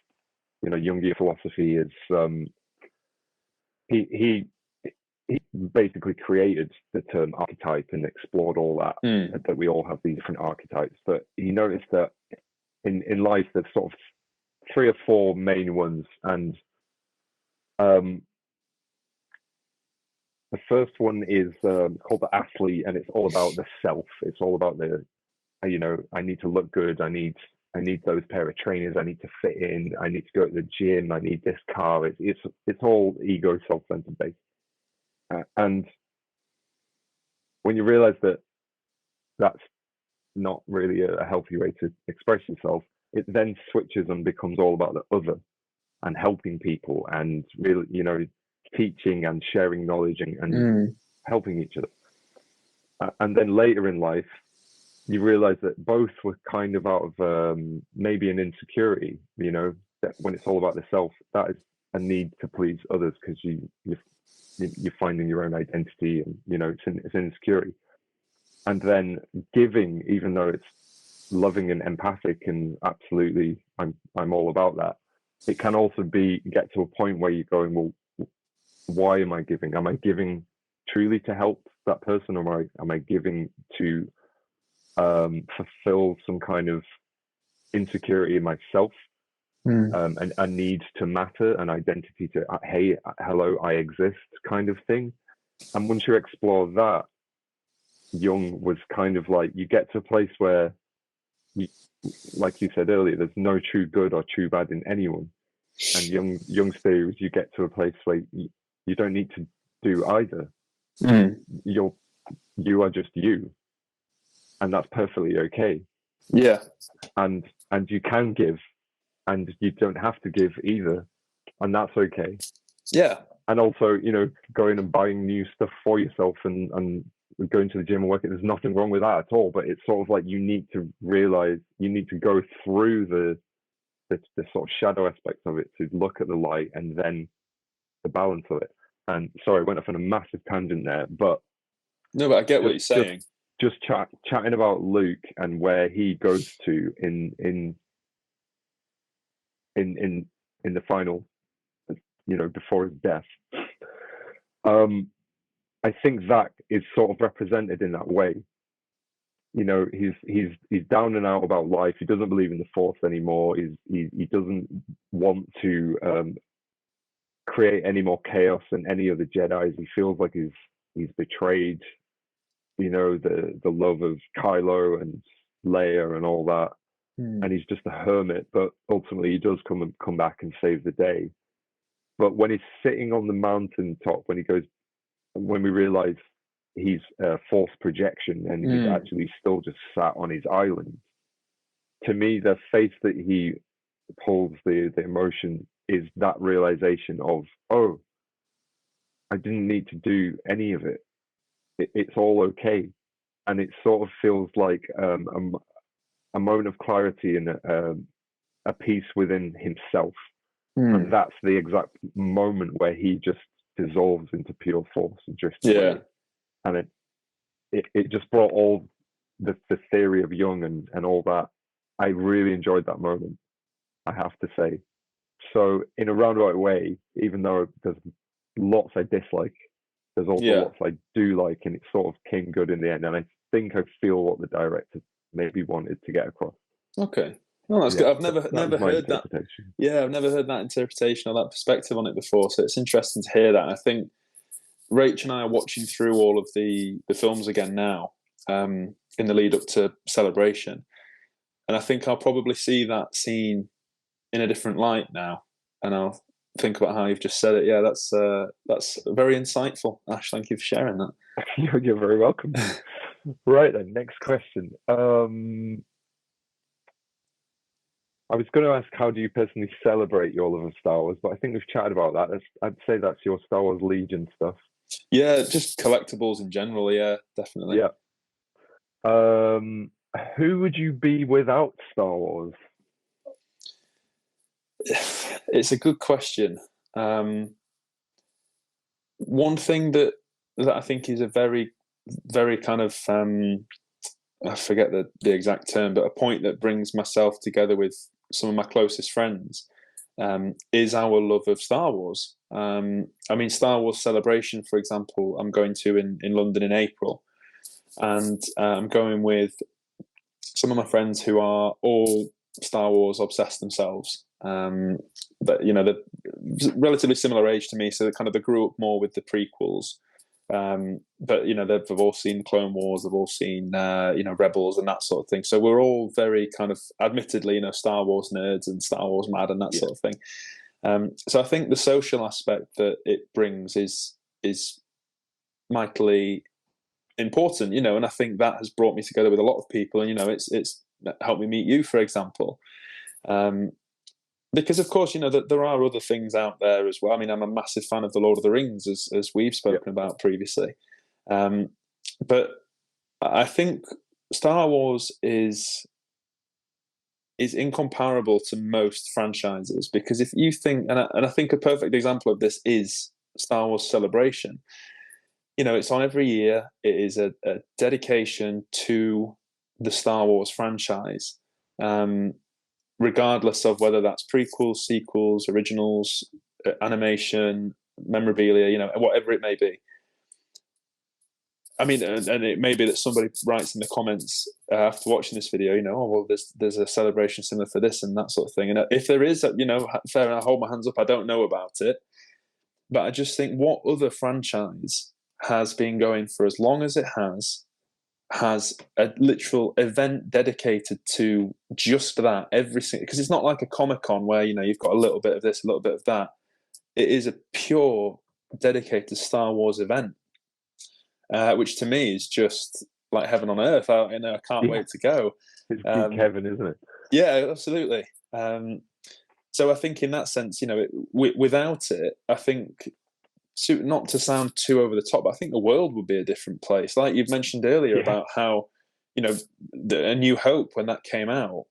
Jungian philosophy is he basically created the term archetype and explored all that we all have these different archetypes. But he noticed that in life there's sort of 3 or 4 main ones, and the first one is called the athlete, and it's all about the self. It's all about I need to look good. I need those pair of trainers. I need to fit in. I need to go to the gym. I need this car. It's all ego, self-centered based. And when you realize that that's not really a healthy way to express yourself, it then switches and becomes all about the other and helping people and really, teaching and sharing knowledge and helping each other. And then later in life, you realize that both were kind of out of maybe an insecurity, that when it's all about the self, that is a need to please others because you're finding your own identity, and it's insecurity. And then giving, even though it's loving and empathic, and absolutely I'm all about that, it can also get to a point where you're going, well, why am I giving? Am I giving truly to help that person, or am I giving to fulfill some kind of insecurity in myself, and a need to matter, an identity to, hey, hello, I exist kind of thing. And once you explore that, Jung was kind of like, you get to a place where, like you said earlier, there's no true good or true bad in anyone. And Jung's theory was you get to a place where you don't need to do either. You are just you, and that's perfectly okay. Yeah. And you can give, and you don't have to give either, and that's okay. Yeah, and also, you know, going and buying new stuff for yourself and going to the gym and working. There's nothing wrong with that at all. But it's sort of like you need to realize you need to go through the sort of shadow aspects of it to look at the light and then the balance of it. And sorry, I went off on a massive tangent there, but no, but I get what you're saying. Just chatting about Luke and where he goes to in the final, you know, before his death. I think that is sort of represented in that way. You know, he's down and out about life. He doesn't believe in the Force anymore. He doesn't want to create any more chaos than any of the Jedi's. He feels like he's betrayed, you know, the love of Kylo and Leia and all that. And he's just a hermit, but ultimately he does come back and save the day. But when he's sitting on the mountain top, when we realize he's a Force projection and he's actually still just sat on his island, to me, the face that he pulls the emotion is that realization of, oh, I didn't need to do any of it. It's all okay. And it sort of feels like a moment of clarity and a peace within himself. And that's the exact moment where he just dissolves into pure Force and drifts away. And it just brought all the theory of Jung and all that. I really enjoyed that moment, I have to say. So in a roundabout way, even though there's lots I dislike, there's also lots I do like, and it sort of came good in the end. And I think I feel what the director maybe wanted to get across. Okay. Well, that's good. I've never heard that. Yeah, I've never heard that interpretation or that perspective on it before. So it's interesting to hear that. I think Rach and I are watching through all of the films again now, in the lead up to Celebration. And I think I'll probably see that scene in a different light now. And I'll think about how you've just said it. Yeah, that's very insightful, Ash. Thank you for sharing that. You're very welcome. Right then, next question. I was going to ask, how do you personally celebrate your love of Star Wars? But I think we've chatted about that. I'd say that's your Star Wars Legion stuff. Yeah, just collectibles in general. Yeah, definitely. Yeah. Who would you be without Star Wars? It's a good question. One thing that I think is a very, very kind of I forget the exact term, but a point that brings myself together with some of my closest friends is our love of Star Wars. I mean, Star Wars Celebration, for example, I'm going to in London in April, and I'm going with some of my friends who are all Star Wars obsessed themselves. But you know, they're relatively similar age to me, so they grew up more with the prequels. But you know, they've all seen Clone Wars, they've all seen you know, Rebels and that sort of thing. So we're all very kind of, admittedly, you know, Star Wars nerds and Star Wars mad and that sort of thing. So I think the social aspect that it brings is mightily important, you know, and I think that has brought me together with a lot of people, and you know, it's helped me meet you, for example. Because of course, you know, that there are other things out there as well. I mean, I'm a massive fan of the Lord of the Rings, as we've spoken about previously. But I think Star Wars is incomparable to most franchises, because if you think, and I think a perfect example of this is Star Wars Celebration. You know, it's on every year. It is a dedication to the Star Wars franchise. Regardless of whether that's prequels, sequels, originals, animation, memorabilia, you know, whatever it may be. I mean, and it may be that somebody writes in the comments after watching this video, you know, oh, well, there's a celebration similar for this and that sort of thing. And if there is, you know, fair, I hold my hands up, I don't know about it. But I just think, what other franchise has been going for as long as it has a literal event dedicated to just that every single, because it's not like a Comic-Con where, you know, you've got a little bit of this, a little bit of that. It is a pure dedicated Star Wars event, which to me is just like heaven on earth. I can't wait to go. It's geek heaven, isn't it? Yeah, absolutely. So I think in that sense, you know, without it, I think not to sound too over the top, but I think the world would be a different place. Like you've mentioned earlier about how, A New Hope, when that came out,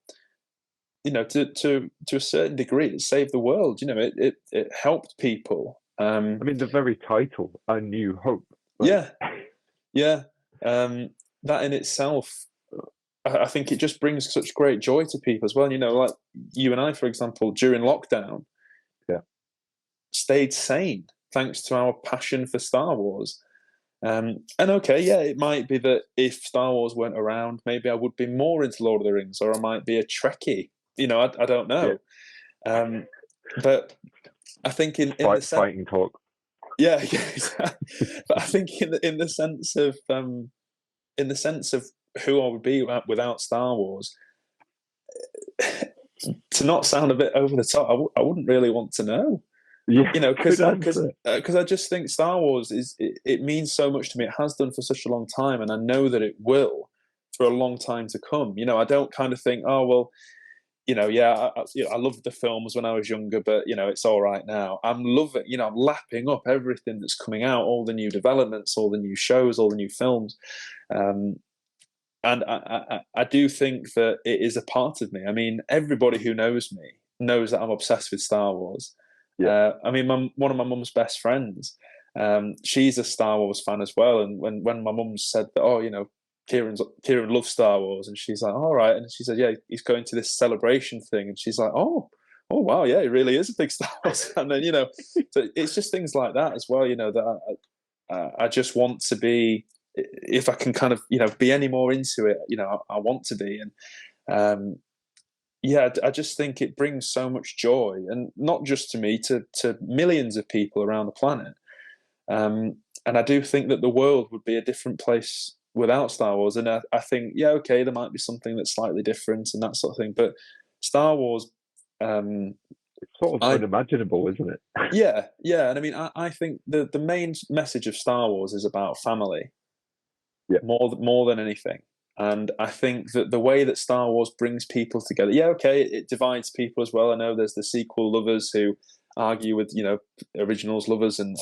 to a certain degree, it saved the world. It helped people. I mean, the very title, A New Hope. Yeah. That in itself, I think it just brings such great joy to people as well. Like you and I, for example, during lockdown, stayed sane thanks to our passion for Star Wars. And okay, it might be that if Star Wars weren't around, maybe I would be more into Lord of the Rings, or I might be a Trekkie. I don't know. But I think in the fighting talk. Yeah, but I think in the sense of who I would be without Star Wars, to not sound a bit over the top, I wouldn't really want to know. Because I just think Star Wars it means so much to me. It has done for such a long time, and I know that it will for a long time to come. I don't kind of think, oh well, I loved the films when I was younger, but it's all right now. I'm loving, I'm lapping up everything that's coming out, all the new developments, all the new shows, all the new films, and I do think that it is a part of me. I mean, everybody who knows me knows that I'm obsessed with Star Wars. I mean, one of my mum's best friends, she's a Star Wars fan as well, and when my mum said that, oh, Ciaran loves Star Wars, and she's like, all right, and she said, yeah, he's going to this celebration thing, and she's like, oh wow, yeah, he really is a big Star Wars fan. And so it's just things like that as well, that I just want to be, if I can kind of be any more into it, I want to be. And I just think it brings so much joy, and not just to me, to millions of people around the planet. And I do think that the world would be a different place without Star Wars. And I think, okay, there might be something that's slightly different and that sort of thing, but Star Wars, it's sort of unimaginable, isn't it? Yeah. And I mean, I think the main message of Star Wars is about family, more than anything. And I think that the way that Star Wars brings people together, okay, it divides people as well. I know there's the sequel lovers who argue with originals lovers, and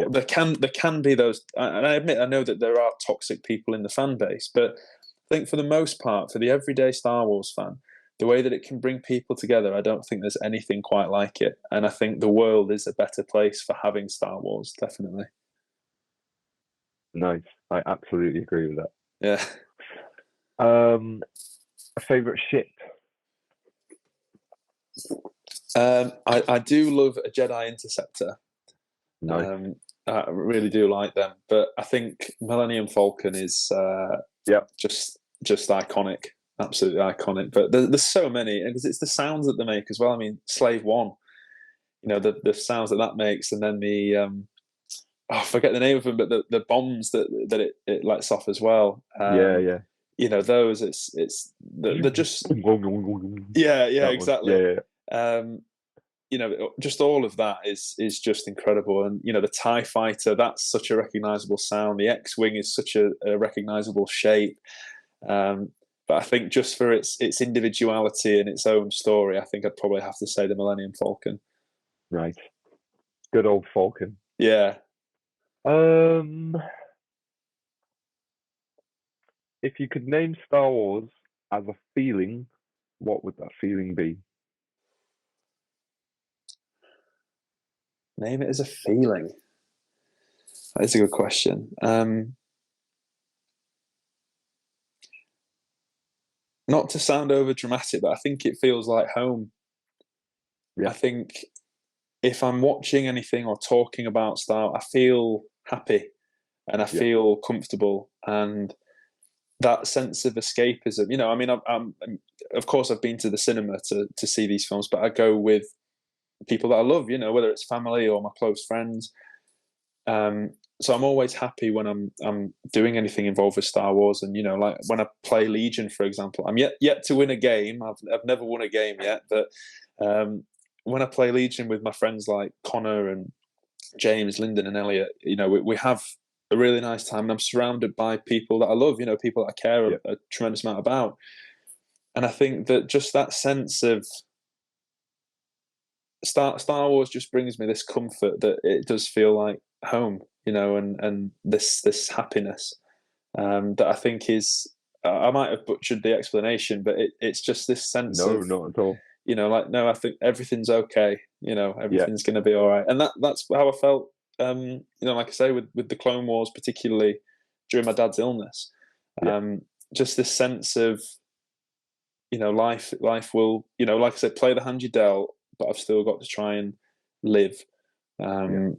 there can be those, and I admit, I know that there are toxic people in the fan base, but I think for the most part, for the everyday Star Wars fan, the way that it can bring people together, I don't think there's anything quite like it. And I think the world is a better place for having Star Wars, definitely. Nice. I absolutely agree with that. Yeah. A favorite ship? I do love a Jedi Interceptor. Nice. I really do like them, but I think Millennium Falcon is just iconic, absolutely iconic. But there's so many, because it's the sounds that they make as well. I mean, Slave One, the sounds that makes, and then the I forget the name of them, but the bombs that it lets off as well. Those they're just exactly. Just all of that is just incredible. And the TIE fighter, that's such a recognizable sound. The X-wing is such a recognizable shape. But I think just for its individuality and its own story, I think I'd probably have to say the Millennium Falcon. Right. Good old Falcon. Yeah. If you could name Star Wars as a feeling, what would that feeling be? Name it as a feeling. That is a good question. Not to sound over dramatic, but I think it feels like home. Yeah. I think if I'm watching anything or talking about Star, I feel happy and I feel comfortable, and that sense of escapism. I mean, I'm of course I've been to the cinema to see these films, but I go with people that I love, whether it's family or my close friends. So I'm always happy when I'm doing anything involved with Star Wars. And like when I play Legion, for example, I'm yet to win a game. I've never won a game yet, but when I play Legion with my friends like Connor and James, Lyndon, and Elliot, we have a really nice time, and I'm surrounded by people that I love, people that I care a tremendous amount about. And I think that just that sense of Star Wars just brings me this comfort that it does feel like home, and this happiness that I think is. I might have butchered the explanation, but it's just this sense No, of, not at all. like, no, I think everything's okay. Everything's going to be all right, and that's how I felt. Like I say, with the Clone Wars, particularly during my dad's illness, just this sense of, life will, like I said, play the hand you dealt, but I've still got to try and live. And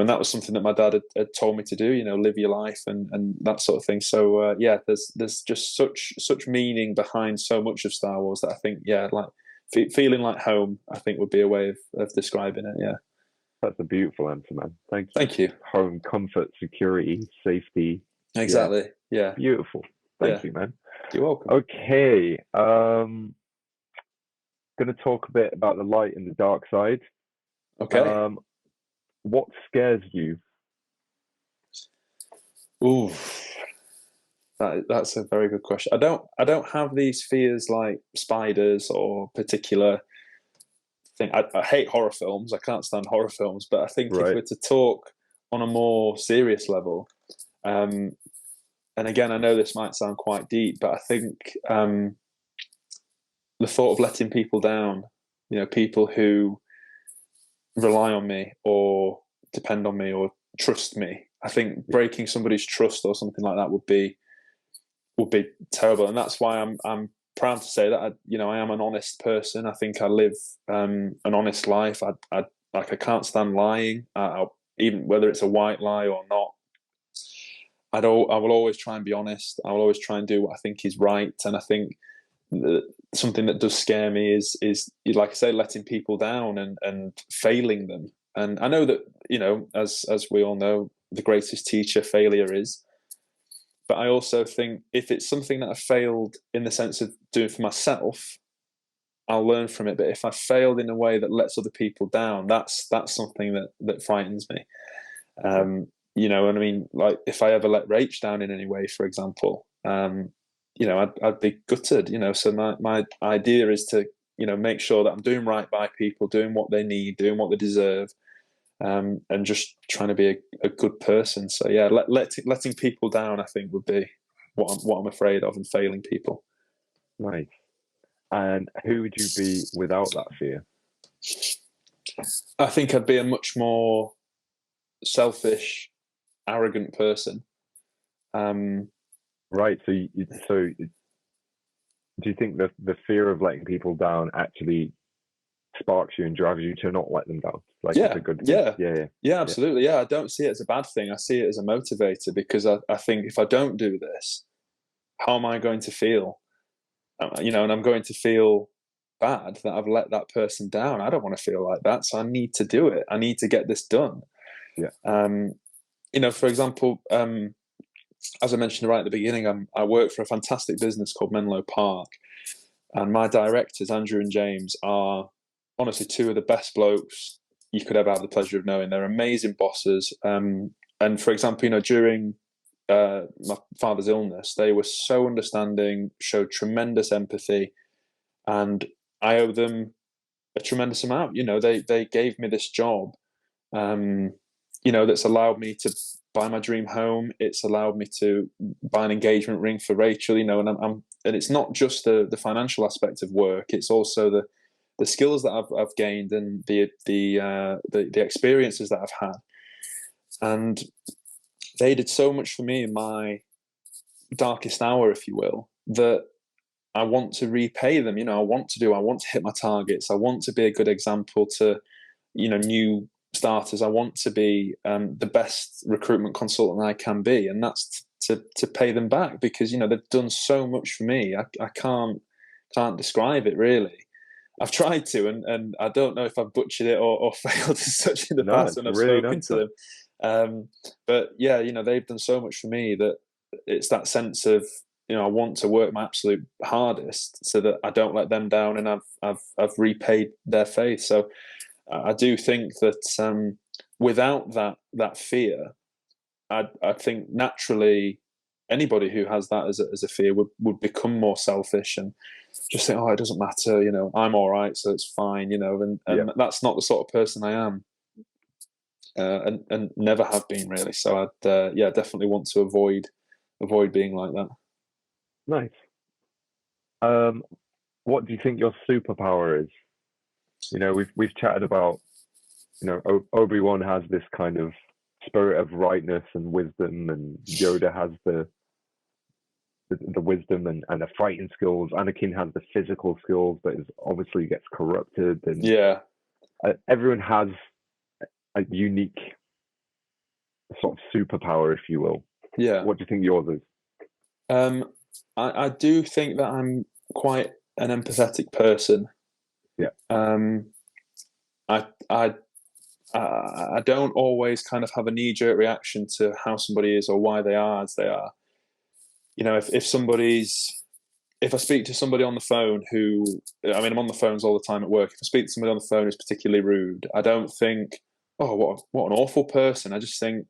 that was something that my dad had told me to do, live your life and that sort of thing. So there's just such meaning behind so much of Star Wars that I think, like feeling like home, I think would be a way of describing it. Yeah. That's a beautiful answer, man. Thank you. Thank you. Home, comfort, security, safety. Exactly. Yeah. Beautiful. Thank you, man. You're welcome. Okay. Going to talk a bit about the light and the dark side. Okay. What scares you? Ooh, that's a very good question. I don't have these fears like spiders or particular thing. I hate horror films. I can't stand horror films. But I think if we're to talk on a more serious level, and again, I know this might sound quite deep, but I think the thought of letting people down, people who rely on me or depend on me or trust me. I think breaking somebody's trust or something like that would be terrible, and that's why I'm proud to say that I am an honest person. I think I live an honest life. I can't stand lying, even whether it's a white lie or not. I will always try and be honest. I will always try and do what I think is right, and I think something that does scare me is like I say, letting people down and failing them. And I know that, as we all know, the greatest teacher failure is. But I also think if it's something that I failed in the sense of doing for myself, I'll learn from it. But if I failed in a way that lets other people down, that's something that frightens me. And I mean, like if I ever let Rach down in any way, for example, I'd be gutted, so my idea is to, make sure that I'm doing right by people, doing what they need, doing what they deserve, and just trying to be a good person. So yeah, letting people down, I think, would be what I'm afraid of, and failing people. Nice. And who would you be without that fear? I think I'd be a much more selfish, arrogant person. Right. So do you think the fear of letting people down actually sparks you and drives you to not let them down? Like, it's a good thing. Yeah, absolutely. Yeah, I don't see it as a bad thing. I see it as a motivator, because I think if I don't do this, how am I going to feel? And I'm going to feel bad that I've let that person down. I don't want to feel like that, so I need to do it. I need to get this done. For example, as I mentioned right at the beginning, I work for a fantastic business called Menlo Park, and my directors, Andrew and James, are honestly two of the best blokes you could ever have the pleasure of knowing. They're amazing bosses. And for example, during my father's illness, they were so understanding, showed tremendous empathy, and I owe them a tremendous amount. They gave me this job, that's allowed me to buy my dream home. It's allowed me to buy an engagement ring for Rachel, and it's not just the financial aspect of work. It's also the skills that I've gained and the experiences that I've had. And they did so much for me in my darkest hour, if you will, that I want to repay them. I want to hit my targets. I want to be a good example to, new starters. I want to be the best recruitment consultant I can be, and that's to pay them back, because they've done so much for me. I can't describe it really. I've tried to, and I don't know if I've butchered it or failed as such in the past when I've really spoken to them. But yeah, they've done so much for me that it's that sense of, I want to work my absolute hardest so that I don't let them down, and I've repaid their faith. So I do think that without that fear, I think naturally anybody who has that as a fear would become more selfish, and just think, oh, it doesn't matter, I'm all right, so it's fine, and that's not the sort of person I am, and never have been really. So I'd definitely want to avoid being like that. Nice. What do you think your superpower is? We've chatted about, Obi-Wan has this kind of spirit of rightness and wisdom, and Yoda has the wisdom and the fighting skills. Anakin has the physical skills, but obviously gets corrupted. And everyone has a unique sort of superpower, if you will. Yeah. What do you think yours is? I do think that I'm quite an empathetic person. Yeah. I don't always kind of have a knee-jerk reaction to how somebody is or why they are as they are. If I speak to somebody on the phone I'm on the phones all the time at work. If I speak to somebody on the phone who's particularly rude, I don't think, oh, what an awful person. I just think,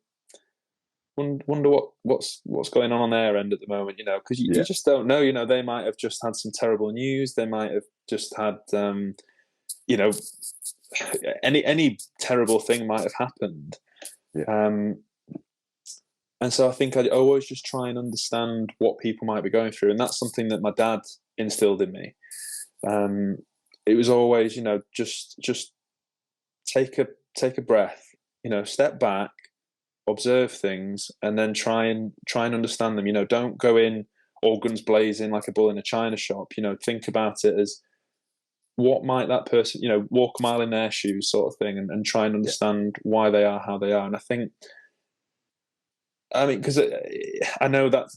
wonder what's going on their end at the moment, because you just don't know. They might have just had some terrible news. They might have just had, any terrible thing might have happened. Yeah. And so I think I always just try and understand what people might be going through, and that's something that my dad instilled in me. It was always, just take a breath, step back, observe things, and then try and understand them. Don't go in all guns blazing like a bull in a china shop. Think about it as, what might that person, walk a mile in their shoes, sort of thing, and try and understand why they are how they are. And I think, because I know that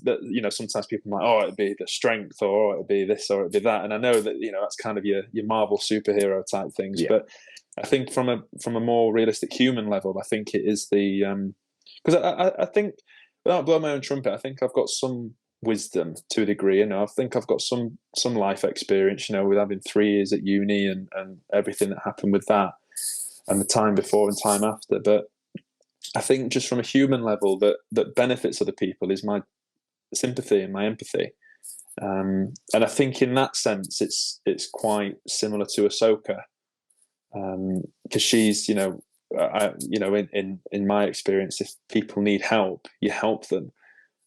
sometimes people might, it'd be the strength, or it'd be this, or it'd be that, and I know that that's kind of your Marvel superhero type things. But I think from a more realistic human level, I think it is the because I think, without blowing my own trumpet, I think I've got some wisdom to a degree. I think I've got some life experience. With having 3 years at uni and everything that happened with that, and the time before and time after. But I think just from a human level, that benefits other people is my sympathy and my empathy. And I think in that sense, it's quite similar to Ahsoka, because she's, in my experience, if people need help, you help them,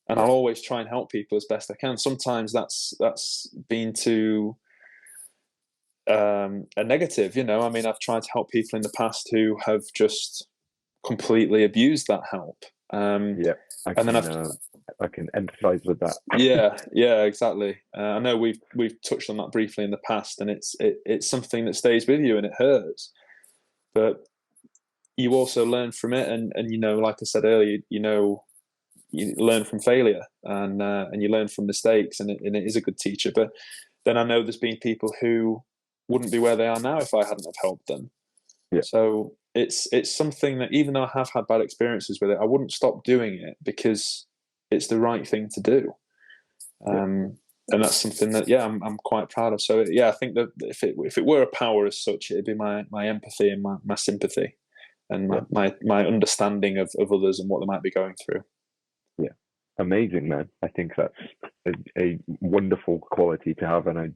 and I'll always try and help people as best I can. Sometimes that's been to a negative. I've tried to help people in the past who have just completely abused that help. I can empathize with that. Yeah, exactly. I know we've touched on that briefly in the past, and it's something that stays with you, and it hurts, but you also learn from it, and like I said earlier, you learn from failure, and you learn from mistakes, and it is a good teacher. But then I know there's been people who wouldn't be where they are now if I hadn't have helped them. So it's something that, even though I have had bad experiences with it, I wouldn't stop doing it, because it's the right thing to do. And that's something that I'm quite proud of. So I think that if it were a power as such, it'd be my empathy and my sympathy, and my understanding of others and what they might be going through. Amazing, man. I think that's a wonderful quality to have, and I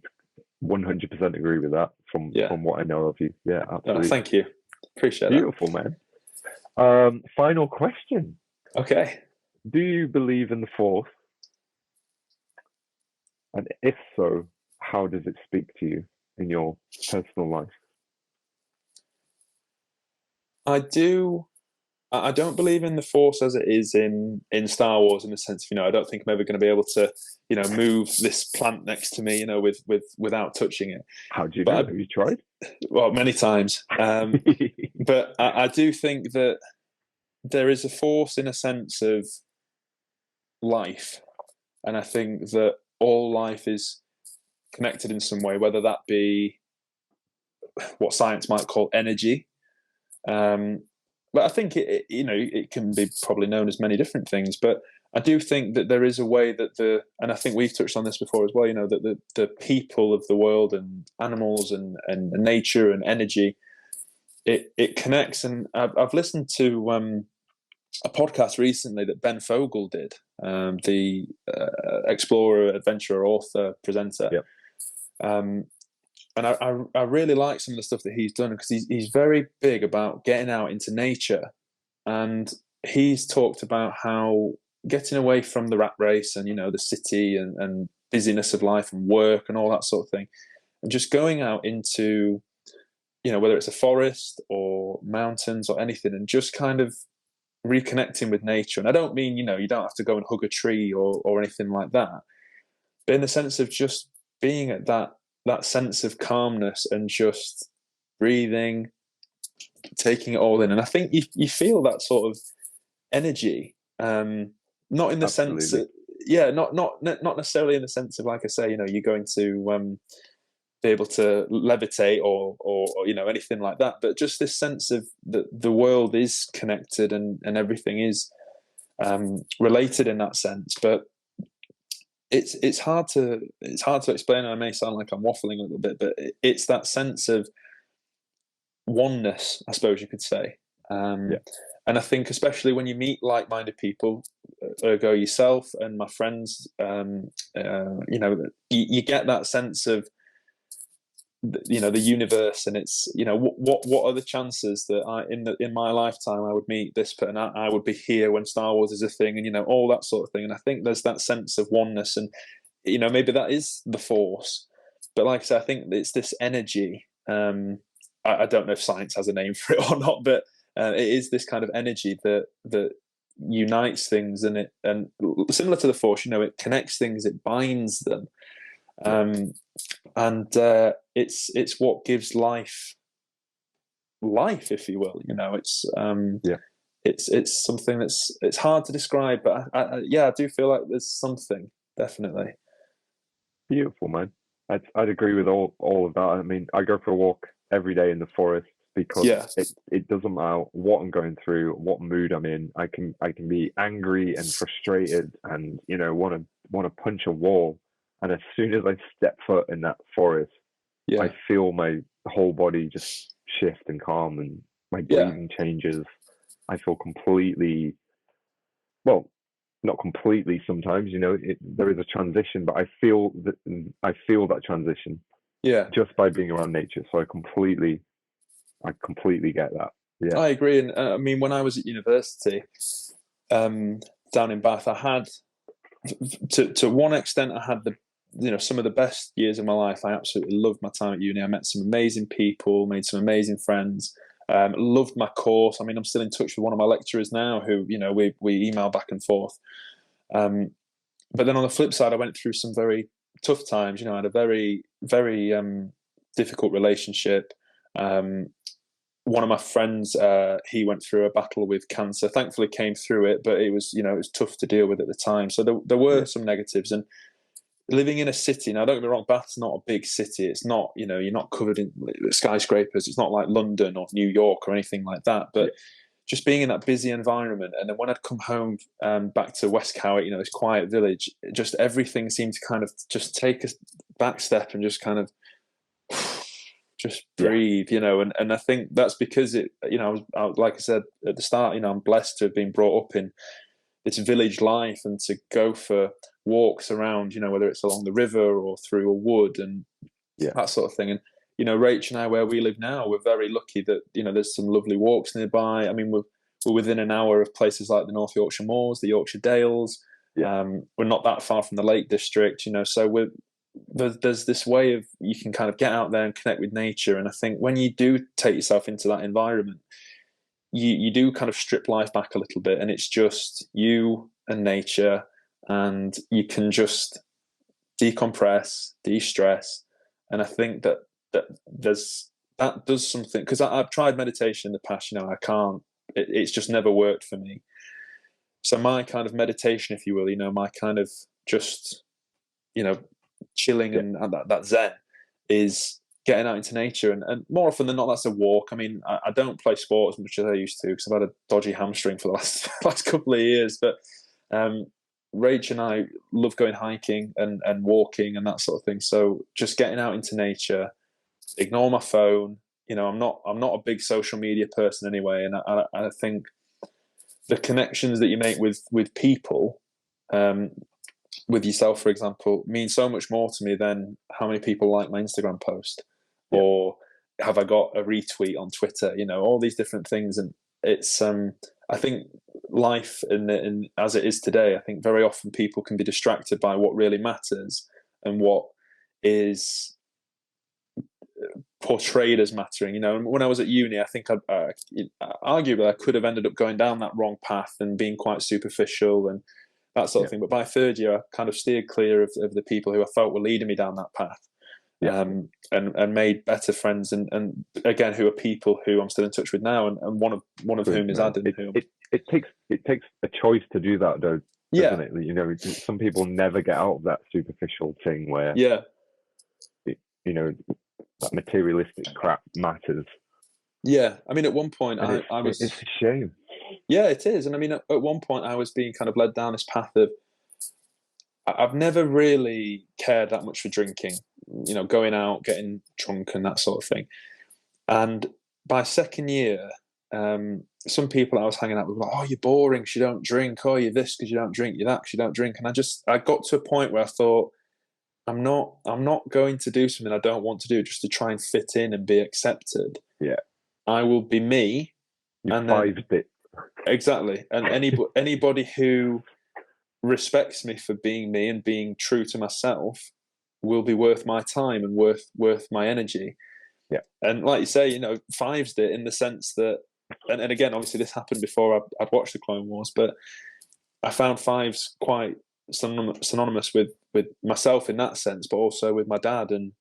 100% agree with that from what I know of you. Yeah, absolutely. Thank you. Appreciate Beautiful, that. Man. Final question. Okay. Do you believe in the Force? And if so, how does it speak to you in your personal life? I do. I don't believe in the Force as it is in Star Wars, in the sense of, I don't think I'm ever going to be able to, move this plant next to me, without touching it. How do you know? Have you tried? Well, many times. But I do think that there is a Force in a sense of life. And I think that all life is connected in some way, whether that be what science might call energy. But I think it can be probably known as many different things. But I do think that there is a way that and I think we've touched on this before as well, that the people of the world and animals and nature and energy, it connects. And I've listened to a podcast recently that Ben Fogle did, the explorer, adventurer, author, presenter. And I really like some of the stuff that he's done, because he's very big about getting out into nature. And he's talked about how getting away from the rat race and, the city and busyness of life and work and all that sort of thing, and just going out into, whether it's a forest or mountains or anything, and just kind of reconnecting with nature. And I don't mean, you don't have to go and hug a tree or anything like that, but in the sense of just being at that sense of calmness and just breathing, taking it all in. And I think you feel that sort of energy, not in the sense that, not necessarily in the sense of, like I say, you're going to be able to levitate or anything like that, but just this sense of that the world is connected and everything is related in that sense. But it's hard to explain, and I may sound like I'm waffling a little bit, but it's that sense of oneness, I suppose you could say. And I think especially when you meet like-minded people, ergo yourself and my friends, you get that sense of the universe, and it's what are the chances that in my lifetime I would meet this person, I would be here when Star Wars is a thing, and all that sort of thing. And I think there's that sense of oneness, and maybe that is the Force, but like I said, I think it's this energy. I don't know if science has a name for it or not, but it is this kind of energy that unites things, and similar to the Force, it connects things, it binds them. And it's what gives life, if you will. It's something it's hard to describe, but I do feel like there's something, definitely. Beautiful, man. I'd agree with all of that. I mean, I go for a walk every day in the forest because it doesn't matter what I'm going through, what mood I'm in. I can be angry and frustrated and want to punch a wall. And as soon as I step foot in that forest, I feel my whole body just shift and calm, and my breathing changes. I feel completely, well, not completely sometimes, there is a transition, but I feel that transition just by being around nature. So I completely get that. Yeah, I agree. And I mean, when I was at university down in Bath, I had, to one extent, I had some of the best years of my life. I absolutely loved my time at uni. I met some amazing people, made some amazing friends, loved my course. I mean, I'm still in touch with one of my lecturers now who, we email back and forth. But then on the flip side, I went through some very tough times. I had a very, very difficult relationship. One of my friends, he went through a battle with cancer, thankfully came through it, but it was tough to deal with at the time. So there were some negatives. And living in a city, now don't get me wrong, Bath's not a big city. It's not, you're not covered in skyscrapers. It's not like London or New York or anything like that. But just being in that busy environment, and then when I'd come home back to West Cowick, this quiet village, just everything seemed to kind of just take a back step and just kind of just breathe, and I think that's because I was, like I said at the start, I'm blessed to have been brought up in this village life, and to go for walks around, whether it's along the river or through a wood and that sort of thing. And Rach and I, where we live now, we're very lucky that there's some lovely walks nearby. I mean, we're within an hour of places like the North Yorkshire Moors, the Yorkshire Dales. We're not that far from the Lake District, so there's this way of, you can kind of get out there and connect with nature. And I think when you do take yourself into that environment, you do kind of strip life back a little bit, and it's just you and nature, and you can just decompress, de-stress. And I think that does something, because I've tried meditation in the past. I can't. It's just never worked for me. So my kind of meditation, if you will, my kind of just chilling and that zen is getting out into nature, and more often than not, that's a walk. I mean, I don't play sport as much as I used to, because I've had a dodgy hamstring for the last couple of years. But Rach and I love going hiking and walking and that sort of thing. So just getting out into nature, ignore my phone. I'm not a big social media person anyway, and I think the connections that you make with people, with yourself, for example, means so much more to me than how many people like my Instagram post, or have I got a retweet on Twitter, all these different things. And it's, I think life in as it is today, I think very often people can be distracted by what really matters and what is portrayed as mattering. And when I was at uni, I think arguably I could have ended up going down that wrong path and being quite superficial and that sort of thing. But by third year, I kind of steered clear of the people who I felt were leading me down that path. And made better friends, and again, who are people who I'm still in touch with now, and one of whom is Adam. It takes a choice to do that, though, doesn't it? Some people never get out of that superficial thing where that materialistic crap matters. Yeah, I mean, at one point, I was. It's a shame. Yeah, it is, and I mean, at one point, I was being kind of led down this path of. I've never really cared that much for drinking, going out, getting drunk and that sort of thing. And by second year, some people I was hanging out with were like, "Oh, you're boring because you don't drink. Oh, you're this because you don't drink. You're that because you don't drink." And I got to a point where I thought, I'm not going to do something I don't want to do just to try and fit in and be accepted. Yeah, I will be me. And fived it. Exactly. And anybody who respects me for being me and being true to myself will be worth my time and worth my energy. Yeah. And like you say, fivesed it in the sense that, and again, obviously this happened before I'd watched the Clone Wars, but I found fives quite synonymous with myself in that sense, but also with my dad and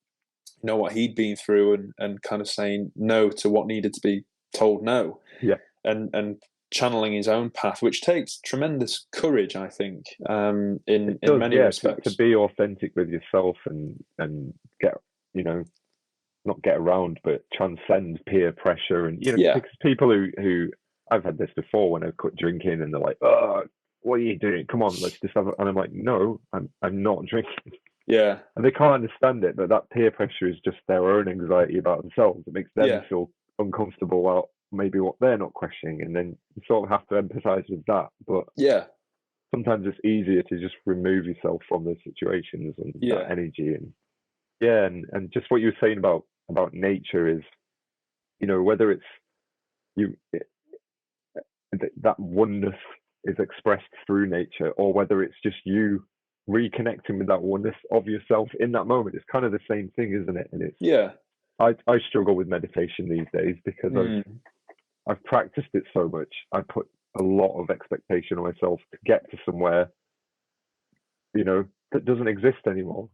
what he'd been through and kind of saying no to what needed to be told no. Yeah. And channeling his own path, which takes tremendous courage, I think, in many respects. To be authentic with yourself and get, not get around, but transcend peer pressure. And, because people who I've had this before when I've quit drinking and they're like, "Oh, what are you doing? Come on, let's just have it." And I'm like, "No, I'm not drinking." Yeah. And they can't understand it, but that peer pressure is just their own anxiety about themselves. It makes them feel uncomfortable about maybe what they're not questioning, and then you sort of have to empathize with that. But sometimes it's easier to just remove yourself from those situations and that energy. And just what you were saying about nature is, whether it's that oneness is expressed through nature, or whether it's just you reconnecting with that oneness of yourself in that moment. It's kind of the same thing, isn't it? And it's I struggle with meditation these days because I've practiced it so much. I put a lot of expectation on myself to get to somewhere, that doesn't exist anymore.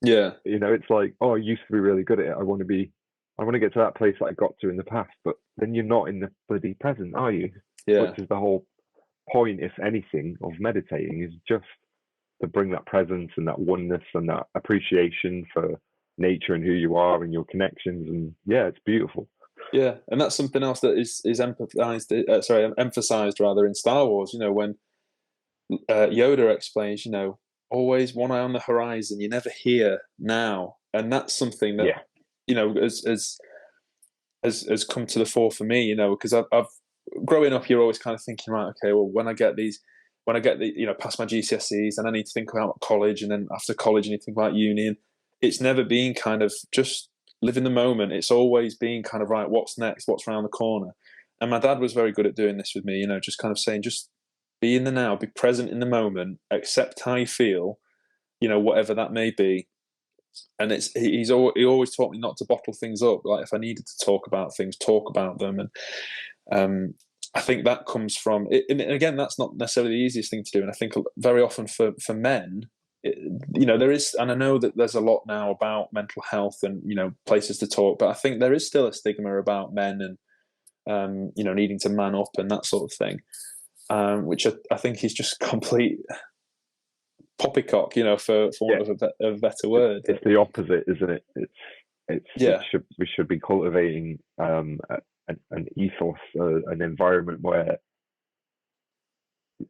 Yeah. It's like, oh, I used to be really good at it. I want to get to that place that I got to in the past, but then you're not in the bloody present, are you? Yeah. Which is the whole point, if anything, of meditating, is just to bring that presence and that oneness and that appreciation for nature and who you are and your connections. And it's beautiful. Yeah, and that's something else that is emphasized rather in Star Wars. When Yoda explains, always one eye on the horizon. You're never here now, and that's something that has come to the fore for me. Because I've growing up, you're always kind of thinking, right, okay, well, when I get past my GCSEs, and I need to think about college, and then after college, I need to think about uni. And it's never been kind of just live in the moment. It's always been kind of, right, what's next? What's around the corner? And my dad was very good at doing this with me, just kind of saying, just be in the now, be present in the moment, accept how you feel, whatever that may be. And he always taught me not to bottle things up. Like if I needed to talk about things, talk about them. And I think that comes from it. And again, that's not necessarily the easiest thing to do. And I think very often for men, there is, and I know that there's a lot now about mental health and, places to talk, but I think there is still a stigma about men and, needing to man up and that sort of thing, which I think is just complete poppycock, for want of a better word. It's the opposite, isn't it? We should be cultivating an ethos, an environment where,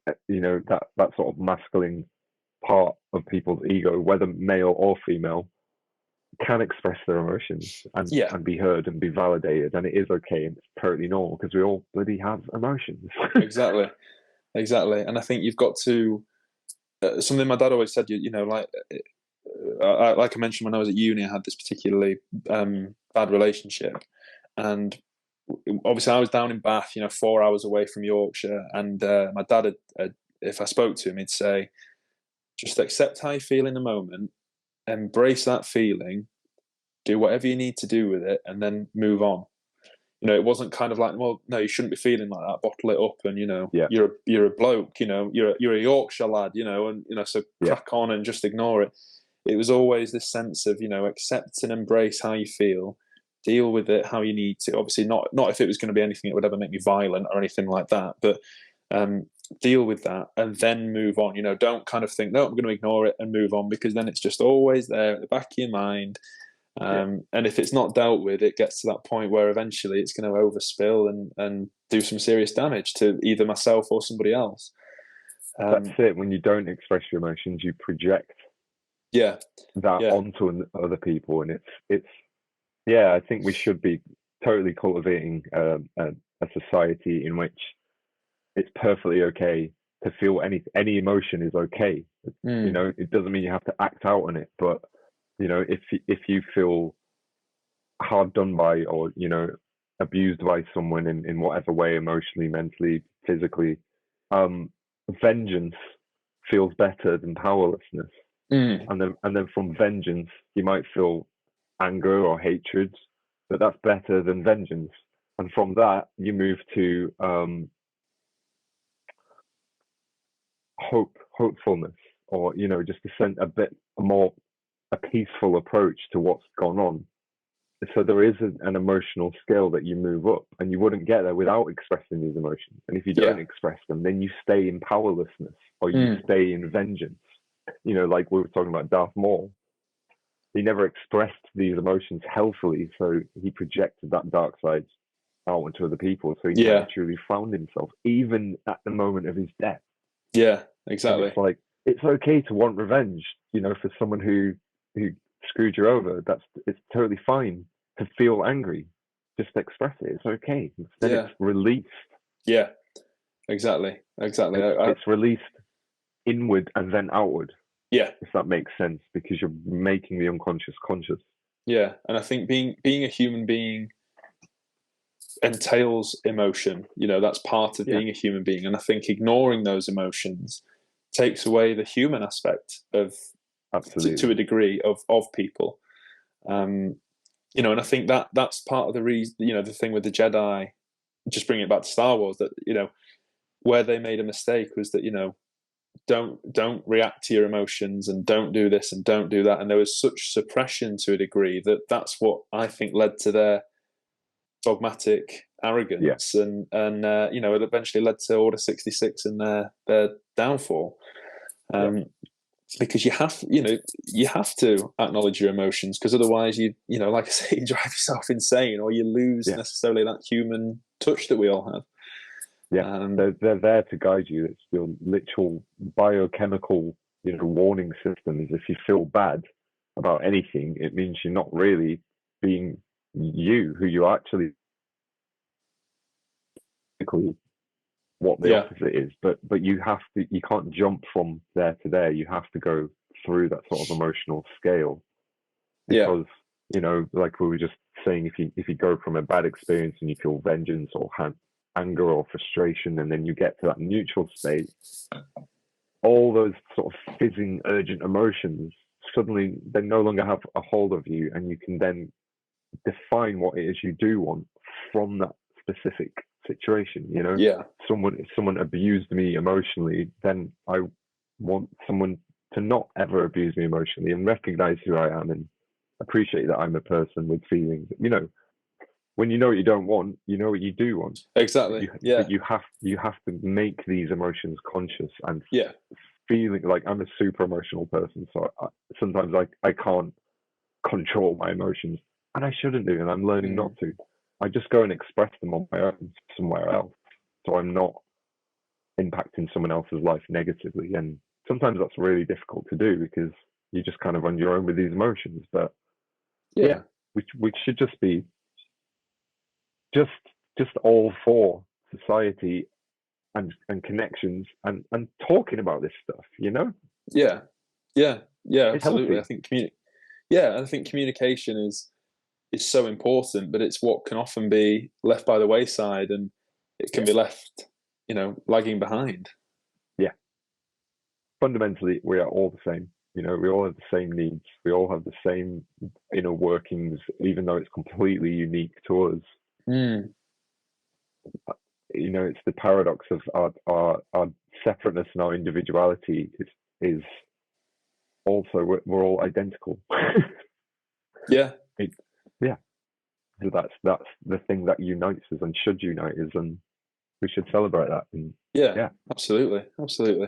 that sort of masculine part of people's ego, whether male or female, can express their emotions and be heard and be validated, and it is okay and it's totally normal because we all bloody have emotions. Exactly. And I think you've got to, something my dad always said. Like I mentioned, when I was at uni, I had this particularly bad relationship, and obviously I was down in Bath, 4 hours away from Yorkshire, and my dad if I spoke to him, he'd say, just accept how you feel in the moment, embrace that feeling, do whatever you need to do with it, and then move on. It wasn't kind of like, well, no, you shouldn't be feeling like that. Bottle it up, and you're a bloke, you're a Yorkshire lad, so crack on and just ignore it. It was always this sense of, accept and embrace how you feel, deal with it how you need to. Obviously, not if it was going to be anything that would ever make me violent or anything like that, but deal with that and then move on. Don't kind of think, no, I'm going to ignore it and move on, because then it's just always there at the back of your mind. And if it's not dealt with, it gets to that point where eventually it's going to overspill and do some serious damage to either myself or somebody else. That's it. When you don't express your emotions, you project that onto other people, and it's I think we should be totally cultivating a society in which it's perfectly okay to feel any emotion is okay. It doesn't mean you have to act out on it, but if you feel hard done by, or abused by someone in whatever way, emotionally, mentally, physically, vengeance feels better than powerlessness. And then from vengeance you might feel anger or hatred, but that's better than vengeance. And from that you move to hopefulness, or just to send a bit more a peaceful approach to what's gone on. So there is an emotional scale that you move up, and you wouldn't get there without expressing these emotions. And if you don't express them, then you stay in powerlessness, or you stay in vengeance. Like we were talking about Darth Maul, he never expressed these emotions healthily, so he projected that dark side out onto other people. So he never truly found himself, even at the moment of his death. Yeah, exactly. And it's like, it's okay to want revenge, for someone who screwed you over. It's totally fine to feel angry. Just express it. It's okay. Instead, it's released. Yeah, exactly. It's released inward and then outward. Yeah, if that makes sense, because you're making the unconscious conscious. Yeah, and I think being a human being entails emotion. That's part of being a human being, and I think ignoring those emotions takes away the human aspect of to a degree of people. And I think that's part of the reason. The thing with the Jedi, just bringing it back to Star Wars, that where they made a mistake was that don't react to your emotions, and don't do this and don't do that, and there was such suppression to a degree that's what I think led to their dogmatic arrogance, and it eventually led to Order 66 and their downfall. Because you have to acknowledge your emotions, because otherwise like I say, you drive yourself insane, or you lose necessarily that human touch that we all have. They're there to guide you. It's your literal biochemical warning systems. If you feel bad about anything, it means you're not really being who you actually what the opposite is. But you can't jump from there to there. You have to go through that sort of emotional scale, because like we were just saying, if you go from a bad experience and you feel vengeance or anger or frustration, and then you get to that neutral state, all those sort of fizzing urgent emotions, suddenly they no longer have a hold of you, and you can then define what it is you do want from that specific situation. Someone abused me emotionally, then I want someone to not ever abuse me emotionally, and recognize who I am, and appreciate that I'm a person with feelings. When you know what you don't want, you know what you do want. Exactly. But you have to make these emotions conscious, and feeling like I'm a super emotional person, so sometimes I can't control my emotions, and I shouldn't do, and I'm learning not to. I just go and express them on my own somewhere else, so I'm not impacting someone else's life negatively. And sometimes that's really difficult to do, because you're just kind of on your own with these emotions. But we should just be just all for society and connections and talking about this stuff. Yeah, yeah, yeah, It's absolutely. I healthy. think I think communication is so important, but it's what can often be left by the wayside, and it can Yeah. be left, lagging behind. Yeah. Fundamentally, we are all the same. We all have the same needs. We all have the same inner workings, even though it's completely unique to us. Mm, It's the paradox of our separateness and our individuality is also we're all identical. yeah, Yeah. So that's the thing that unites us and should unite us, and we should celebrate that. And yeah, yeah, absolutely, absolutely.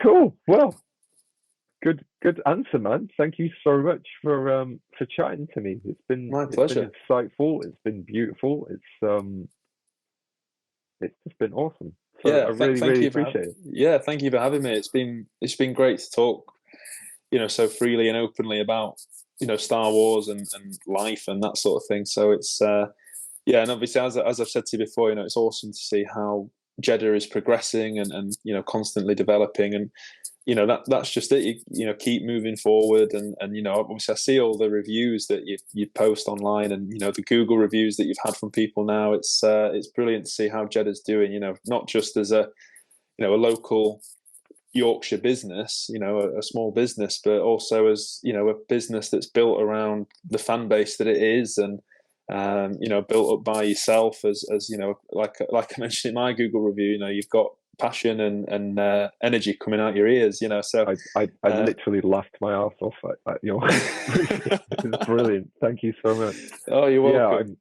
cool. Well, good answer, man. Thank you so much for chatting to me. My It's been pleasure. insightful. It's been beautiful. It's just been awesome. So Yeah, I really thank really you for appreciate it. thank you for having me. It's been great to talk, so freely and openly about Star Wars and life and that sort of thing. So it's yeah, and obviously as I've said to you before, it's awesome to see how Jedha is progressing and constantly developing, and that's just it. Keep moving forward, and obviously I see all the reviews that you post online, and the Google reviews that you've had from people now. It's brilliant to see how Jedha's doing. Not just as a local Yorkshire business, a small business, but also as a business that's built around the fan base that it is, and built up by yourself as like I mentioned in my Google review. You've got passion and energy coming out your ears. So I literally laughed my ass off at your. It's brilliant. Thank you so much. oh, you're Yeah, welcome.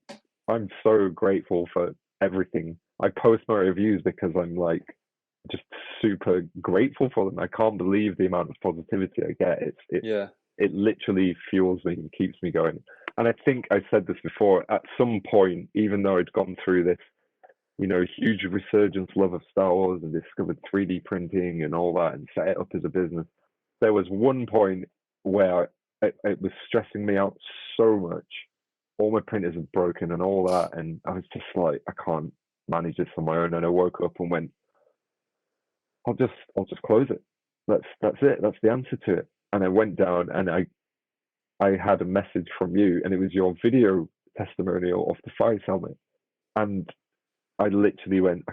I'm so grateful for everything. I post my reviews because I'm like just super grateful for them. I can't believe the amount of positivity I get. Yeah, It literally fuels me and keeps me going. And I think I said this before. At some point, even though I'd gone through this, huge resurgence love of Star Wars and discovered 3D printing and all that and set it up as a business, there was one point where it was stressing me out so much. All my printers had broken and all that, and I was just like, I can't manage this on my own. And I woke up and went, I'll just close it. That's it. That's the answer to it. And I went down and I had a message from you, and it was your video testimonial of the Fire helmet. And I literally went,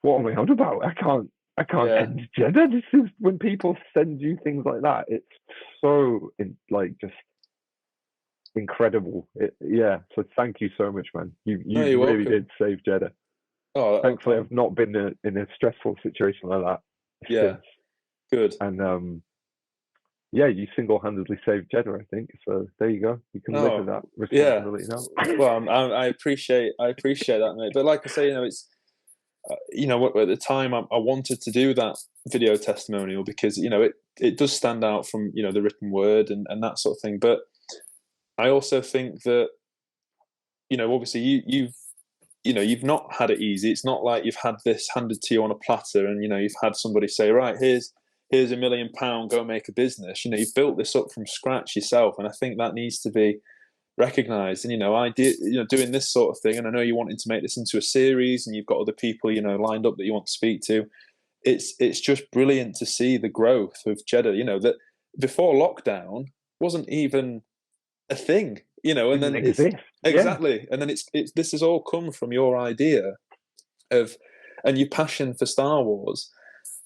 what am I on about? I can't yeah. end Jedha. This is when people send you things like that. It's so just incredible. Yeah. So thank you so much, man. No, You you're really welcome. did save Jedha. Oh, Thankfully, I've not been in a stressful situation like that yeah, since. good. And yeah, you single-handedly saved Jedha, I think. So there you go. You can live with Oh, that yeah. responsibility now. Well, I appreciate that, mate. But like I say, it's at the time I wanted to do that video testimonial because it does stand out from the written word and that sort of thing. But I also think that obviously you've not had it easy. It's not like you've had this handed to you on a platter and you've had somebody say, right, here's £1 million, go make a business. You've built this up from scratch yourself, and I think that needs to be recognized. And I did doing this sort of thing, and I know you wanted to make this into a series and you've got other people lined up that you want to speak to. It's just brilliant to see the growth of Jedha. That before lockdown wasn't even a thing, and Didn't then it's exist. Yeah. exactly, and then it's this has all come from your idea of and your passion for Star Wars,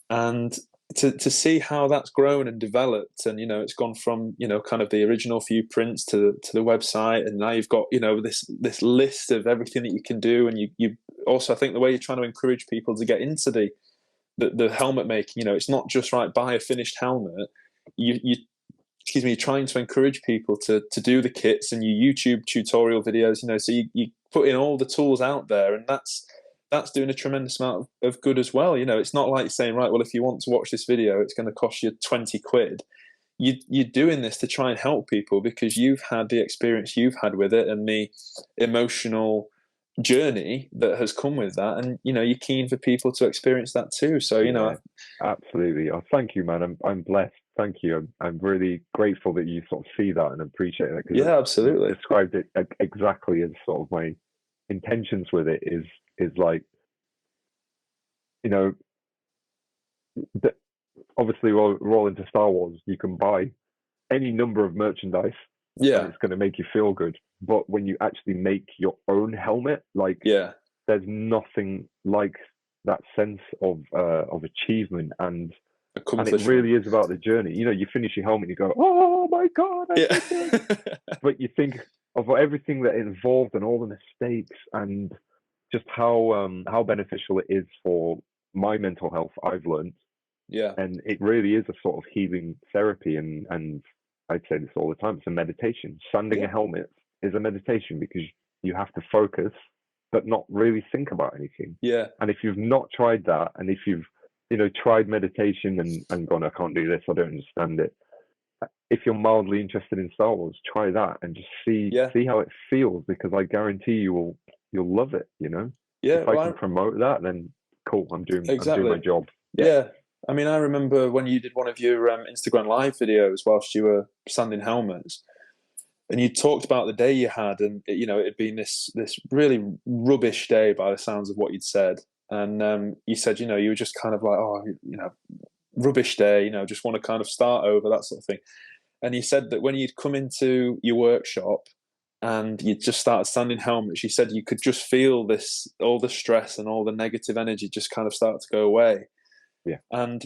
and to see how that's grown and developed, and it's gone from kind of the original few prints to the website, and now you've got this list of everything that you can do, and you also, I think, the way you're trying to encourage people to get into the helmet making, it's not just right, buy a finished helmet. You excuse me, you're trying to encourage people to do the kits and your YouTube tutorial videos, so you put in all the tools out there, and that's doing a tremendous amount of good as well. It's not like saying, right, well, if you want to watch this video, it's going to cost you 20 quid. You're doing this to try and help people because you've had the experience you've had with it and the emotional journey that has come with that, and you're keen for people to experience that too. So Yeah, absolutely. Oh, thank you, man. I'm blessed. Thank you. I'm really grateful that you sort of see that and appreciate it, because yeah, you absolutely. described it exactly as sort of my intentions with it is like, you know, the obviously we're all into Star Wars. You can buy any number of merchandise and it's going to make you feel good. But when you actually make your own helmet, like there's nothing like that sense of achievement and it really is about the journey. You know, you finish your helmet and you go, oh my God, I did it. But you think of everything that involved and all the mistakes and just how beneficial it is for my mental health, I've learned. Yeah. And it really is a sort of healing therapy. And I'd say this all the time, it's a meditation. Sanding a helmet is a meditation because you have to focus, but not really think about anything. Yeah. And if you've not tried that, and if you've, you know, tried meditation and gone, I can't do this, I don't understand it. If you're mildly interested in Star Wars, try that and just see how it feels, because I guarantee you'll love it, you know? Yeah. If I can promote that, then cool, I'm doing my job. Yeah. I mean, I remember when you did one of your Instagram live videos whilst you were sanding helmets, and you talked about the day you had, and you know, it'd been this really rubbish day by the sounds of what you'd said. And you said, you know, you were just kind of like, oh, you know, rubbish day, you know, just want to kind of start over, that sort of thing. And you said that when you'd come into your workshop and you just started sanding helmets, you said you could just feel this, all the stress and all the negative energy just kind of start to go away. Yeah. And,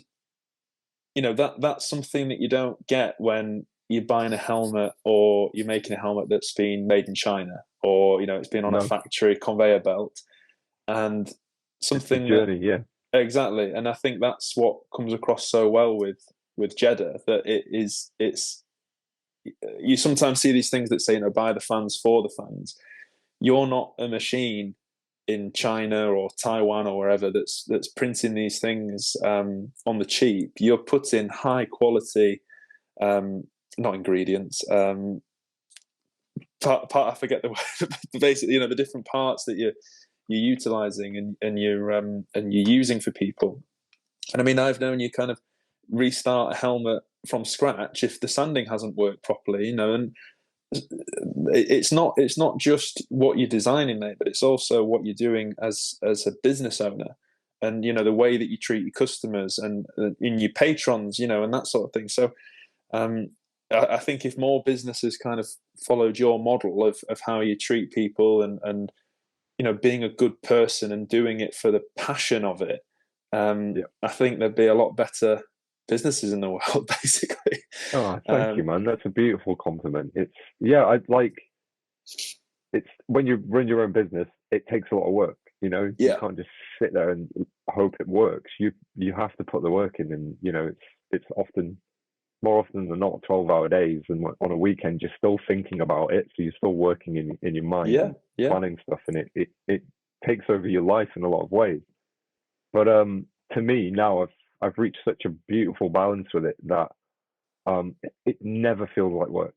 you know, that's something that you don't get when you're buying a helmet or you're making a helmet that's been made in China, or, you know, it's been on a factory conveyor belt. And something journey, exactly. And I think that's what comes across so well with Jedha, that it's you sometimes see these things that say, you know, by the fans for the fans. You're not a machine in China or Taiwan or wherever that's printing these things on the cheap. You're putting high quality, not ingredients, I forget the basically, you know, the different parts that you're utilizing and you're using for people. And I mean, I've known you kind of restart a helmet from scratch if the sanding hasn't worked properly, you know. And it's not just what you're designing, mate, but it's also what you're doing as a business owner, and, you know, the way that you treat your customers and in your patrons, you know, and that sort of thing. So I think if more businesses kind of followed your model of how you treat people and you know, being a good person and doing it for the passion of it, I think there'd be a lot better businesses in the world, basically. Oh, thank you, man. That's a beautiful compliment. It's when you run your own business, it takes a lot of work, you know. You can't just sit there and hope it works. You have to put the work in, and, you know, it's more often than not 12-hour days, and on a weekend you're still thinking about it, so you're still working in your mind, planning stuff, and it takes over your life in a lot of ways. But to me now, I've reached such a beautiful balance with it that it never feels like work.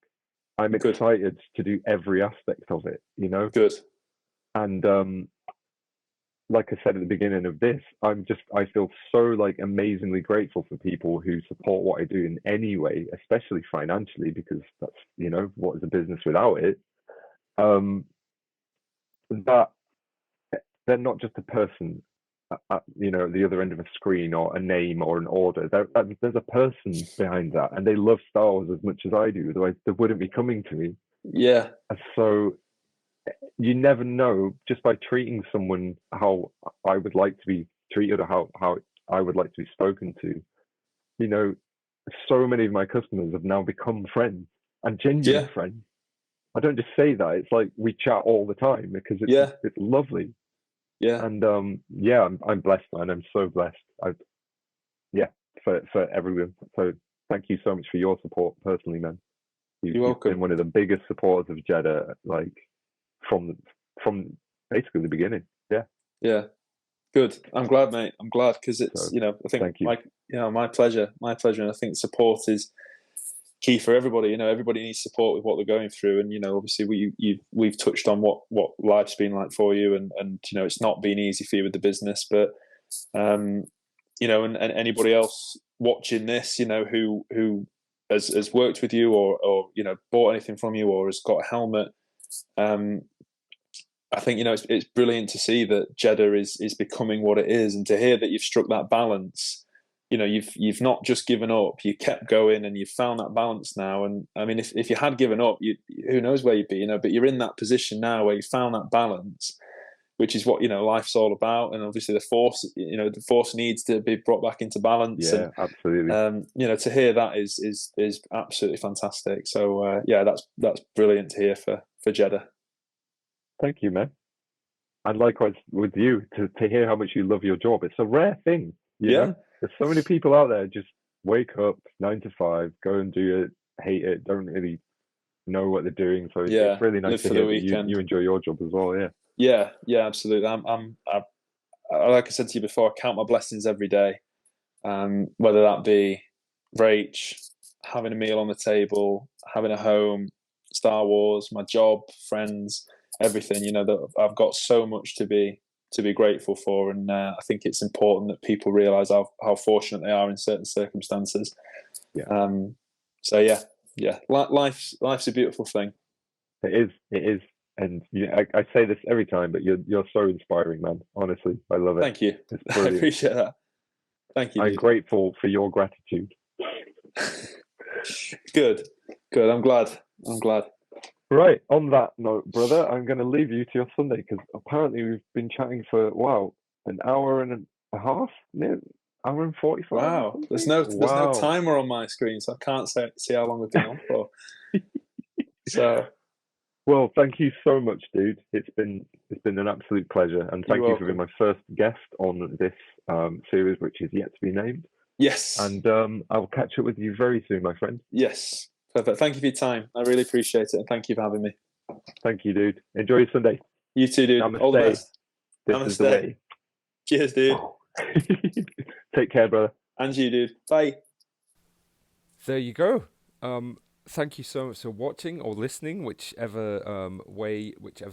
I'm excited to do every aspect of it, you know. Good. And like I said at the beginning of this, I feel so like amazingly grateful for people who support what I do in any way, especially financially, because that's, you know, what is a business without it? That they're not just a person at, you know, the other end of a screen or a name or an order. There's a person behind that, and they love Star Wars as much as I do, otherwise they wouldn't be coming to me. Yeah. And so you never know, just by treating someone how I would like to be treated, or how I would like to be spoken to, you know, so many of my customers have now become friends, and genuine friends. I don't just say that, it's like we chat all the time because it's lovely. And I'm blessed, man. I'm so blessed. For everyone. So thank you so much for your support personally, man. You're welcome. You've been one of the biggest supporters of Jedha, like from basically the beginning. Yeah. Good. I'm glad, mate. I'm glad, because it's, you know, I think my pleasure. And I think support is key for everybody. You know, everybody needs support with what they're going through, and, you know, obviously we've touched on what life's been like for you, and you know, it's not been easy for you with the business, but you know, and anybody else watching this, you know, who has worked with you or you know, bought anything from you or has got a helmet, I think, you know, it's brilliant to see that Jedha is becoming what it is, and to hear that you've struck that balance you know, you've not just given up, you kept going, and you've found that balance now. And I mean, if you had given up, who knows where you'd be, you know, but you're in that position now where you found that balance, which is what, you know, life's all about. And obviously the force needs to be brought back into balance. Yeah, absolutely. You know, to hear that is absolutely fantastic. So yeah, that's brilliant to hear for Jedha. Thank you, man. And likewise with you, to hear how much you love your job. It's a rare thing, you Yeah. know? There's so many people out there just wake up 9 to 5, go and do it, hate it, don't really know what they're doing. So Yeah, it's really nice live to for the hear that weekend. you enjoy your job as well. Yeah. Yeah, absolutely. Like I said to you before, I count my blessings every day. Whether that be Rach, having a meal on the table, having a home, Star Wars, my job, friends, everything. You know, that I've got so much to be grateful for, and I think it's important that people realise how fortunate they are in certain circumstances. Yeah. So yeah, life's a beautiful thing. It is. And I say this every time, but you're so inspiring, man. Honestly, I love it. Thank you. It's I brilliant. appreciate that. Thank you. I'm Dude. grateful for your gratitude. Good. I'm glad. Right. On that note, brother, I'm going to leave you to your Sunday because apparently we've been chatting for an hour and a half, hour and 45. Wow. There's no timer on my screen, so I can't see how long we've been on for. So. Well, thank you so much, dude. It's been an absolute pleasure, and thank you for being my first guest on this series, which is yet to be named. Yes. And I'll catch up with you very soon, my friend. Yes. Perfect. Thank you for your time. I really appreciate it, and thank you for having me. Thank you, dude. Enjoy your Sunday. You too, dude. Namaste. All the best. This Namaste. is the way. Cheers, dude. Take care, brother. And you, dude. Bye. There you go. Thank you so much for watching or listening, whichever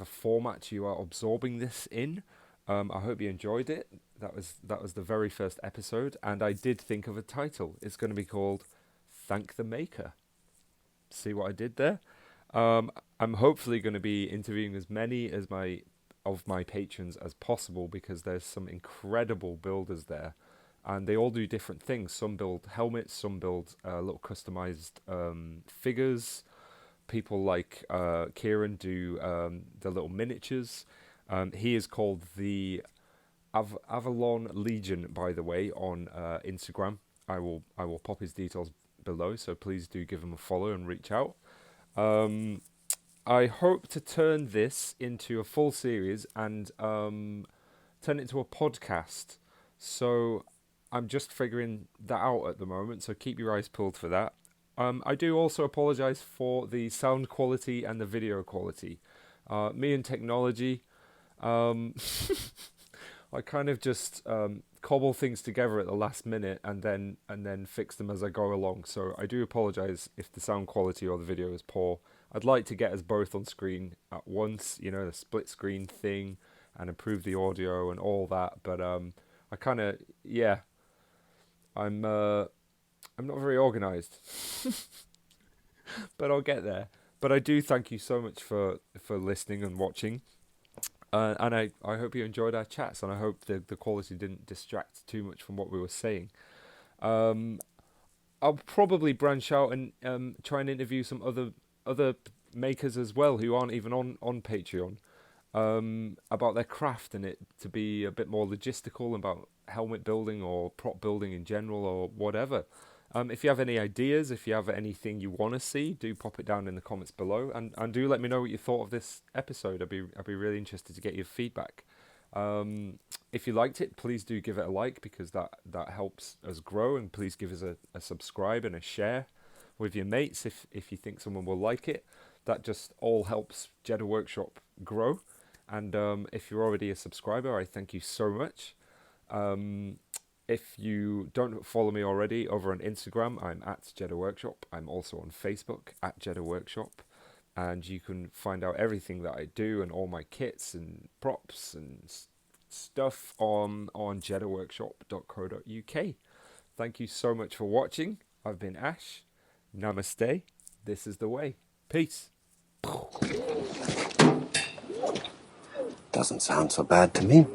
format you are absorbing this in. I hope you enjoyed it. That was the very first episode, and I did think of a title. It's going to be called Thank the Maker. See what I did there? I'm hopefully going to be interviewing as many of my patrons as possible, because there's some incredible builders there. And they all do different things. Some build helmets, some build little customized figures. People like Ciaran do the little miniatures. He is called the Avalon Legion, by the way, on Instagram. I will pop his details below, so please do give him a follow and reach out. I hope to turn this into a full series and turn it into a podcast. So I'm just figuring that out at the moment, so keep your eyes peeled for that. I do also apologise for the sound quality and the video quality. Me and technology, I kind of just cobble things together at the last minute and then fix them as I go along. So I do apologise if the sound quality or the video is poor. I'd like to get us both on screen at once, you know, the split screen thing, and improve the audio and all that. But I kind of, yeah. I'm not very organised, but I'll get there. But I do thank you so much for listening and watching, and I hope you enjoyed our chats, and I hope the quality didn't distract too much from what we were saying. I'll probably branch out and try and interview some other makers as well who aren't even on Patreon, about their craft and it to be a bit more logistical about helmet building or prop building in general or whatever. If you have any ideas, if you have anything you want to see, do pop it down in the comments below, and do let me know what you thought of this episode. I'd be really interested to get your feedback. If you liked it, please do give it a like, because that helps us grow, and please give us a subscribe and a share with your mates if you think someone will like it. That just all helps Jedha Workshop grow. And if you're already a subscriber, I thank you so much. If you don't follow me already over on Instagram, I'm at Jedha Workshop. I'm also on Facebook at Jedha Workshop. And you can find out everything that I do and all my kits and props and stuff on jedhaworkshop.co.uk. Thank you so much for watching. I've been Ash. Namaste. This is the way. Peace. Doesn't sound so bad to me.